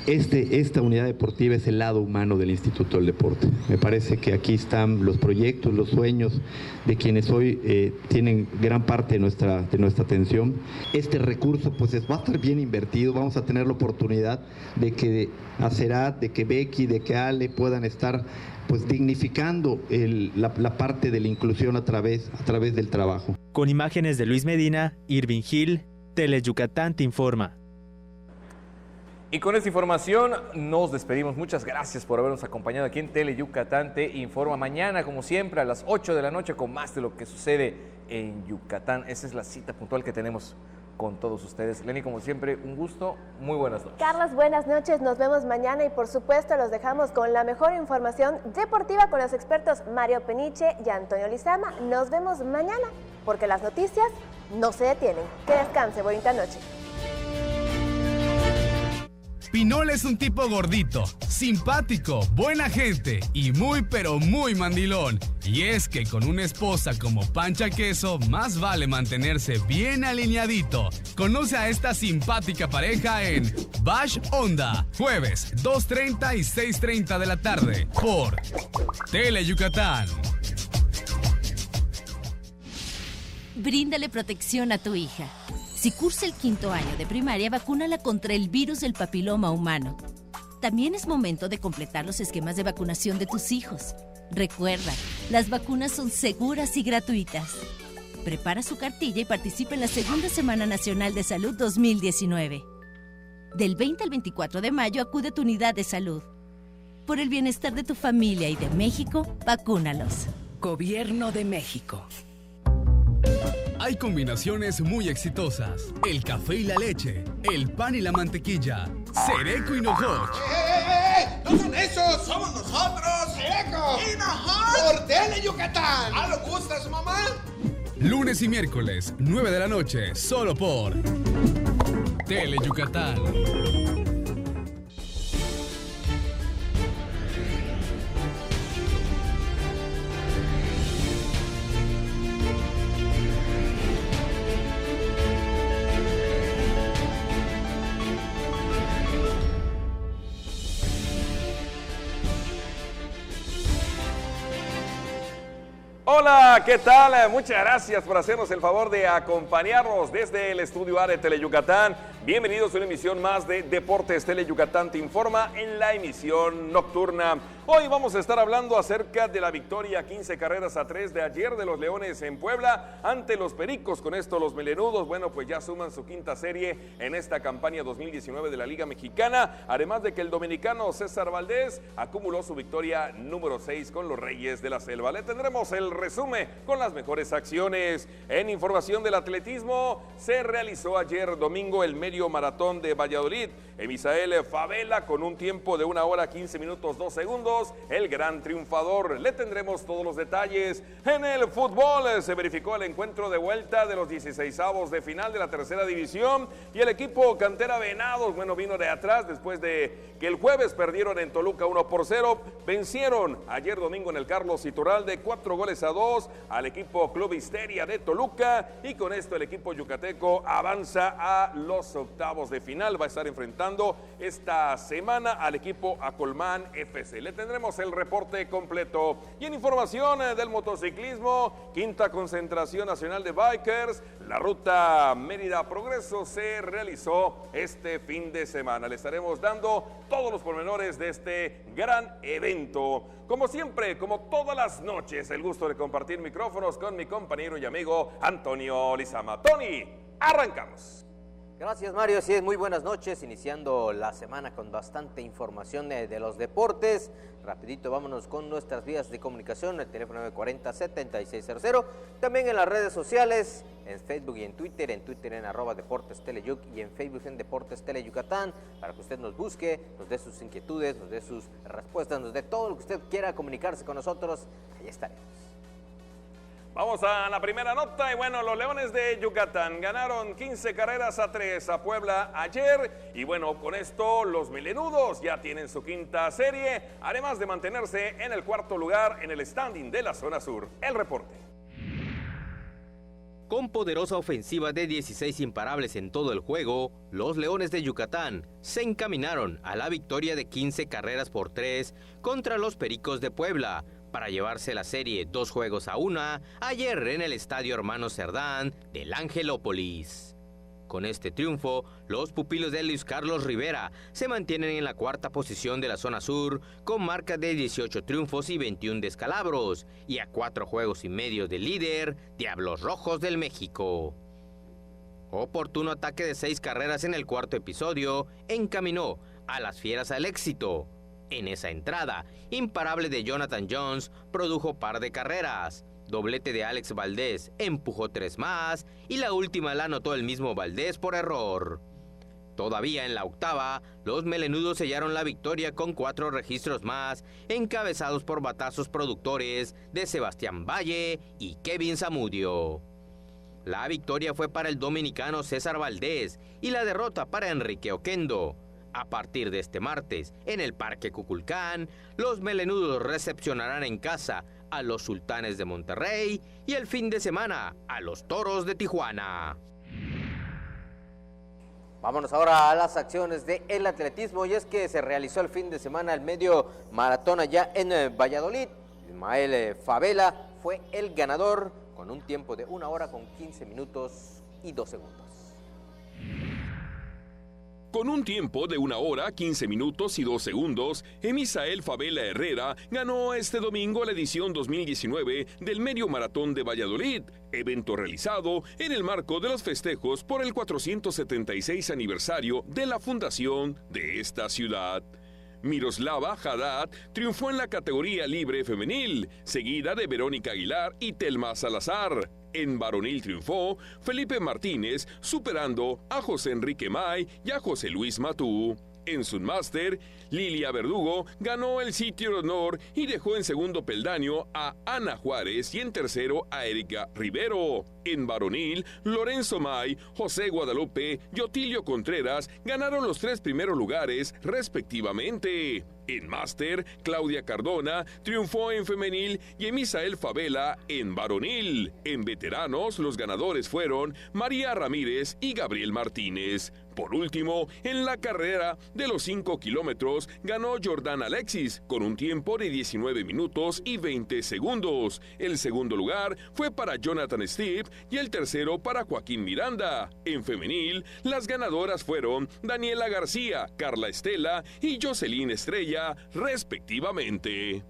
Esta unidad deportiva es el lado humano del Instituto del Deporte. Me parece que aquí están los proyectos, los sueños de quienes hoy tienen gran parte de nuestra atención. Este recurso pues va a estar bien invertido, vamos a tener la oportunidad de que Asherat, de que Becky, de que Ale puedan estar pues dignificando la parte de la inclusión a través del trabajo. Con imágenes de Luis Medina, Irving Gil, Teleyucatán te informa. Y con esta información nos despedimos. Muchas gracias por habernos acompañado aquí en Teleyucatán te informa. Mañana, como siempre, a las 8 de la noche con más de lo que sucede en Yucatán. Esa es la cita puntual que tenemos con todos ustedes. Leni, como siempre, un gusto. Muy buenas noches. Carlos, buenas noches. Nos vemos mañana y, por supuesto, los dejamos con la mejor información deportiva con los expertos Mario Peniche y Antonio Lizama. Nos vemos mañana porque las noticias no se detienen. Que descanse. Bonita noche. Pinol es un tipo gordito, simpático, buena gente y muy pero muy mandilón. Y es que con una esposa como Pancha Queso, más vale mantenerse bien alineadito. Conoce a esta simpática pareja en Bash Onda, jueves 2:30 y 6:30 de la tarde por Tele Yucatán. Bríndale protección a tu hija. Si cursa el 5º año de primaria, vacúnala contra el virus del papiloma humano. También es momento de completar los esquemas de vacunación de tus hijos. Recuerda, las vacunas son seguras y gratuitas. Prepara su cartilla y participa en la Segunda Semana Nacional de Salud 2019. Del 20 al 24 de mayo acude a tu unidad de salud. Por el bienestar de tu familia y de México, vacúnalos. Gobierno de México. Hay combinaciones muy exitosas. El café y la leche, el pan y la mantequilla, Sereco y Nojoch. ¡No son esos! ¡Somos nosotros! ¡Sereco! ¡Y Nojoch! ¡Por Tele Yucatán! ¿Ah, lo gusta su mamá? Lunes y miércoles, 9 de la noche, solo por Tele Yucatán. Hola, ¿qué tal? Muchas gracias por hacernos el favor de acompañarnos desde el estudio A de Tele Yucatán. Bienvenidos a una emisión más de Deportes. Tele Yucatán te informa en la emisión nocturna. Hoy vamos a estar hablando acerca de la victoria 15-3 de ayer de los Leones en Puebla ante los Pericos. Con esto los melenudos, bueno, pues ya suman su 5ª serie en esta campaña 2019 de la Liga Mexicana. Además de que el dominicano César Valdés acumuló su victoria número 6 con los Reyes de la Selva. Le tendremos el resumen con las mejores acciones. En información del atletismo, se realizó ayer domingo el medio maratón de Valladolid. Misael Favela con un tiempo de 1 hora 15 minutos 2 segundos, el gran triunfador. Le tendremos todos los detalles. En el fútbol se verificó el encuentro de vuelta de los 16avos de final de la tercera división y el equipo Cantera Venados, bueno, vino de atrás después de que el jueves perdieron en Toluca 1-0, vencieron ayer domingo en el Carlos Iturralde 4-2 al equipo Club Histeria de Toluca y con esto el equipo yucateco avanza a los octavos de final. Va a estar enfrentando esta semana al equipo Acolmán FC. Le tendremos el reporte completo. Y en información del motociclismo, 5ª concentración nacional de bikers, la ruta Mérida Progreso se realizó este fin de semana. Le estaremos dando todos los pormenores de este gran evento. Como siempre, como todas las noches, el gusto de compartir micrófonos con mi compañero y amigo Antonio Lizama. Tony, arrancamos. Gracias, Mario. Así es, muy buenas noches, iniciando la semana con bastante información de los deportes. Rapidito, vámonos con nuestras vías de comunicación, el teléfono 940-7600, también en las redes sociales, en Facebook y en Twitter en @Deportes Teleyuc y en Facebook en Deportes Tele Yucatán, para que usted nos busque, nos dé sus inquietudes, nos dé sus respuestas, nos dé todo lo que usted quiera comunicarse con nosotros, ahí estaremos. Vamos a la primera nota y bueno, los Leones de Yucatán ganaron 15-3 a Puebla ayer y bueno, con esto los melenudos ya tienen su 5ª serie, además de mantenerse en el 4º lugar en el standing de la zona sur. El reporte. Con poderosa ofensiva de 16 imparables en todo el juego, los Leones de Yucatán se encaminaron a la victoria de 15-3 contra los Pericos de Puebla, para llevarse la serie 2-1 ayer en el Estadio Hermano Cerdán del Angelópolis. Con este triunfo, los pupilos de Luis Carlos Rivera se mantienen en la 4ª posición de la zona sur con marca de 18 triunfos y 21 descalabros y a 4 juegos y medio del líder, Diablos Rojos del México. Oportuno ataque de 6 carreras en el 4º episodio encaminó a las Fieras al éxito. En esa entrada, imparable de Jonathan Jones produjo par de carreras, doblete de Alex Valdés empujó 3 más y la última la anotó el mismo Valdés por error. Todavía en la 8ª, los melenudos sellaron la victoria con 4 registros más, encabezados por batazos productores de Sebastián Valle y Kevin Zamudio. La victoria fue para el dominicano César Valdés y la derrota para Enrique Oquendo. A partir de este martes, en el Parque Cuculcán, los melenudos recepcionarán en casa a los Sultanes de Monterrey y el fin de semana a los Toros de Tijuana. Vámonos ahora a las acciones del atletismo, y es que se realizó el fin de semana el medio maratón allá en Valladolid. Ismael Favela fue el ganador con un tiempo de 1 hora con 15 minutos y 2 segundos. Con un tiempo de 1 hora, 15 minutos y 2 segundos, Emisael Favela Herrera ganó este domingo la edición 2019 del Medio Maratón de Valladolid, evento realizado en el marco de los festejos por el 476 aniversario de la fundación de esta ciudad. Miroslava Haddad triunfó en la categoría libre femenil, seguida de Verónica Aguilar y Telma Salazar. En varonil triunfó Felipe Martínez, superando a José Enrique May y a José Luis Matú. En Submaster, Lilia Verdugo ganó el sitio de honor y dejó en segundo peldaño a Ana Juárez y en tercero a Erika Rivero. En varonil, Lorenzo May, José Guadalupe y Otilio Contreras ganaron los 3 primeros lugares respectivamente. En Máster, Claudia Cardona triunfó en femenil y Emisael Favela en varonil. En veteranos, los ganadores fueron María Ramírez y Gabriel Martínez. Por último, en la carrera de los 5 kilómetros, ganó Jordán Alexis con un tiempo de 19 minutos y 20 segundos. El segundo lugar fue para Jonathan Steve y el tercero para Joaquín Miranda. En femenil, las ganadoras fueron Daniela García, Carla Estela y Jocelyn Estrella, respectivamente.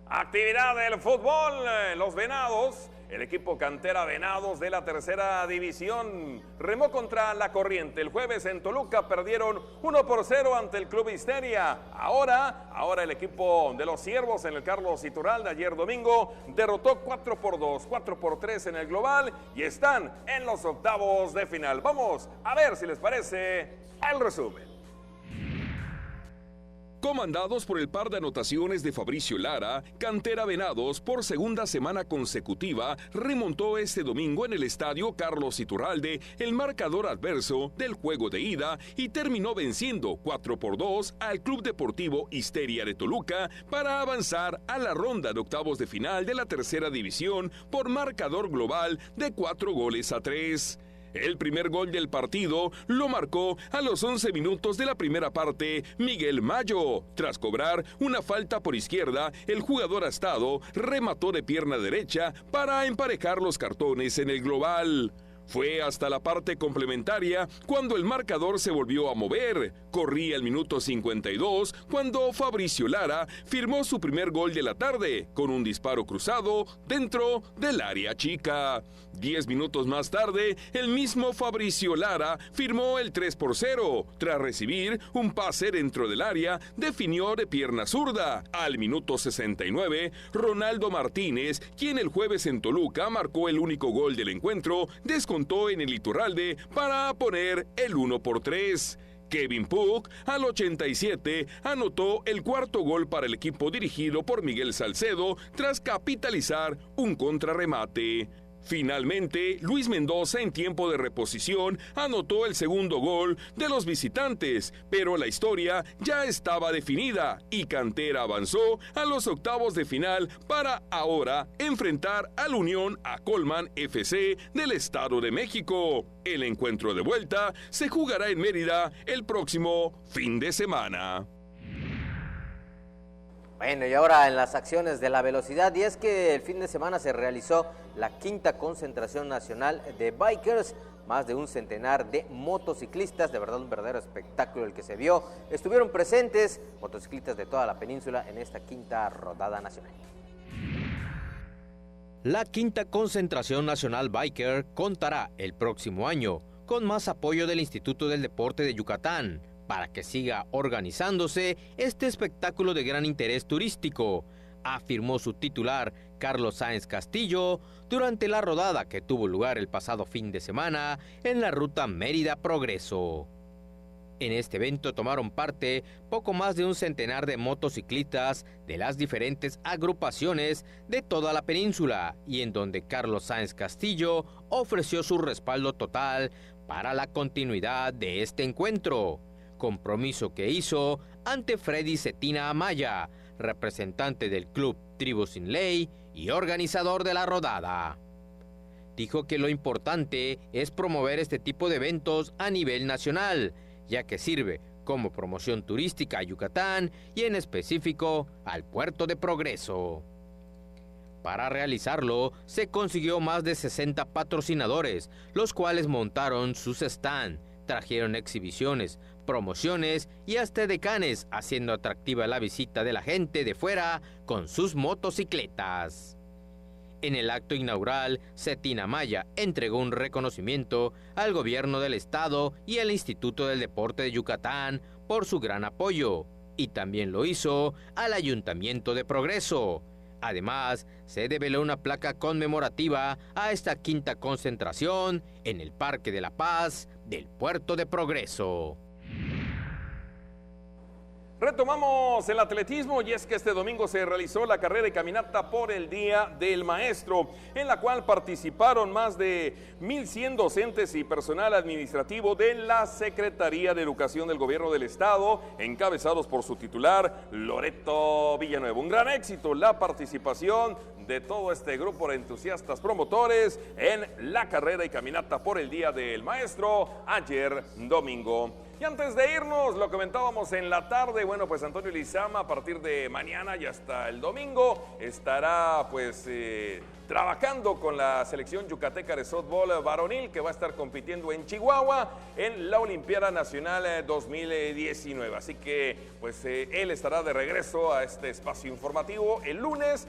Actividad del fútbol, los Venados. El equipo Cantera Venados de la tercera división remó contra la corriente. El jueves en Toluca perdieron 1-0 ante el Club Histeria. Ahora el equipo de los Ciervos en el Carlos Iturralde ayer domingo derrotó 4-2, 4-3 en el global y están en los octavos de final. Vamos a ver si les parece el resumen. Comandados por el par de anotaciones de Fabricio Lara, Cantera Venados por segunda semana consecutiva remontó este domingo en el estadio Carlos Iturralde el marcador adverso del juego de ida y terminó venciendo 4-2 al Club Deportivo Histeria de Toluca para avanzar a la ronda de octavos de final de la tercera división por marcador global de 4-3. El primer gol del partido lo marcó a los 11 minutos de la primera parte Miguel Mayo. Tras cobrar una falta por izquierda, el jugador astado remató de pierna derecha para emparejar los cartones en el global. Fue hasta la parte complementaria cuando el marcador se volvió a mover. Corría el minuto 52 cuando Fabricio Lara firmó su primer gol de la tarde con un disparo cruzado dentro del área chica. 10 minutos más tarde, el mismo Fabricio Lara firmó el 3-0. Tras recibir un pase dentro del área, definió de pierna zurda. Al minuto 69, Ronaldo Martínez, quien el jueves en Toluca marcó el único gol del encuentro, descontó en el Iturralde para poner el 1-3. Kevin Puck, al 87, anotó el cuarto gol para el equipo dirigido por Miguel Salcedo tras capitalizar un contrarremate. Finalmente, Luis Mendoza en tiempo de reposición anotó el segundo gol de los visitantes, pero la historia ya estaba definida y Cantera avanzó a los octavos de final para ahora enfrentar al Unión Acolman FC del Estado de México. El encuentro de vuelta se jugará en Mérida el próximo fin de semana. Bueno, y ahora en las acciones de la velocidad, y es que el fin de semana se realizó la 5ª concentración nacional de bikers, más de un centenar de motociclistas, de verdad un verdadero espectáculo el que se vio. Estuvieron presentes motociclistas de toda la península en esta 5ª rodada nacional. La 5ª concentración nacional biker contará el próximo año con más apoyo del Instituto del Deporte de Yucatán, para que siga organizándose este espectáculo de gran interés turístico, afirmó su titular, Carlos Sáenz Castillo, durante la rodada que tuvo lugar el pasado fin de semana en la ruta Mérida Progreso. En este evento tomaron parte poco más de un centenar de motociclistas de las diferentes agrupaciones de toda la península y en donde Carlos Sáenz Castillo ofreció su respaldo total para la continuidad de este encuentro, compromiso que hizo ante Freddy Cetina Amaya, representante del club Tribu Sin Ley y organizador de la rodada. Dijo que lo importante es promover este tipo de eventos a nivel nacional, ya que sirve como promoción turística a Yucatán y en específico al Puerto de Progreso. Para realizarlo, se consiguió más de 60 patrocinadores, los cuales montaron sus stands, trajeron exhibiciones, promociones y hasta decanes, haciendo atractiva la visita de la gente de fuera con sus motocicletas. En el acto inaugural, Cetina Amaya entregó un reconocimiento al gobierno del estado y al Instituto del Deporte de Yucatán por su gran apoyo, y también lo hizo al Ayuntamiento de Progreso. Además, se develó una placa conmemorativa a esta quinta concentración en el Parque de la Paz del Puerto de Progreso. Retomamos el atletismo y es que este domingo se realizó la carrera y caminata por el Día del Maestro, en la cual participaron más de 1,100 docentes y personal administrativo de la Secretaría de Educación del Gobierno del Estado, encabezados por su titular, Loreto Villanueva. Un gran éxito la participación de todo este grupo de entusiastas promotores en la carrera y caminata por el Día del Maestro ayer domingo. Y antes de irnos, lo comentábamos en la tarde, bueno, pues Antonio Lizama a partir de mañana y hasta el domingo estará pues trabajando con la selección yucateca de softball varonil que va a estar compitiendo en Chihuahua en la Olimpiada Nacional 2019. Así que pues él estará de regreso a este espacio informativo el lunes.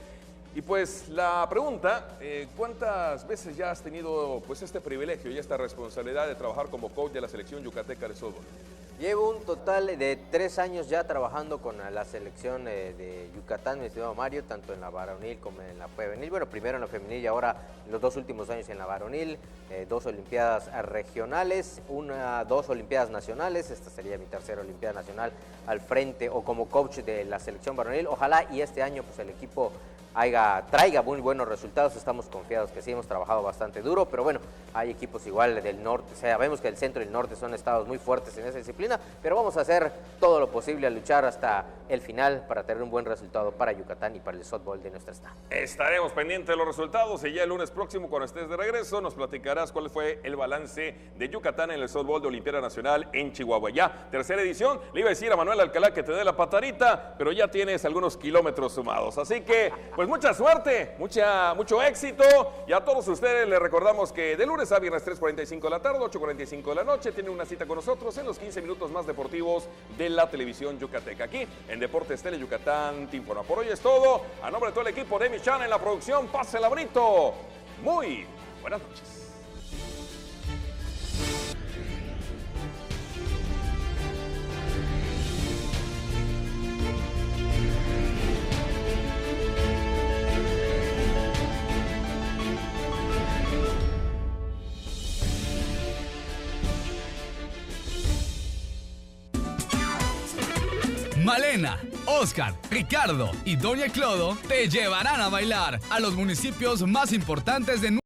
Y pues la pregunta, ¿cuántas veces ya has tenido pues este privilegio y esta responsabilidad de trabajar como coach de la selección yucateca de softball? Llevo un total de 3 años ya trabajando con la selección de Yucatán, mi estimado Mario, tanto en la varonil como en la femenil. Bueno, primero en la femenil y ahora los 2 últimos años en la varonil, 2 olimpiadas regionales, 2 olimpiadas nacionales. Esta sería mi tercera olimpiada nacional al frente o como coach de la selección varonil. Ojalá y este año pues el equipo traiga muy buenos resultados. Estamos confiados que sí, hemos trabajado bastante duro, pero bueno, hay equipos igual del norte, sabemos que el centro y el norte son estados muy fuertes en esa disciplina, pero vamos a hacer todo lo posible a luchar hasta el final para tener un buen resultado para Yucatán y para el softball de nuestro estado. Estaremos pendientes de los resultados y ya el lunes próximo, cuando estés de regreso, nos platicarás cuál fue el balance de Yucatán en el softball de Olimpiada Nacional en Chihuahua. Ya, tercera edición, le iba a decir a Manuel Alcalá que te dé la patadita, pero ya tienes algunos kilómetros sumados, así que pues mucha suerte, mucho éxito, y a todos ustedes les recordamos que de lunes a viernes 3:45 de la tarde, 8:45 de la noche, tienen una cita con nosotros en los 15 minutos más deportivos de la televisión yucateca. Aquí en Deportes Tele Yucatán te informa. Por hoy es todo. A nombre de todo el equipo de Michan en la producción, pásela bonito. Muy buenas noches. Malena, Oscar, Ricardo y Doña Clodo te llevarán a bailar a los municipios más importantes de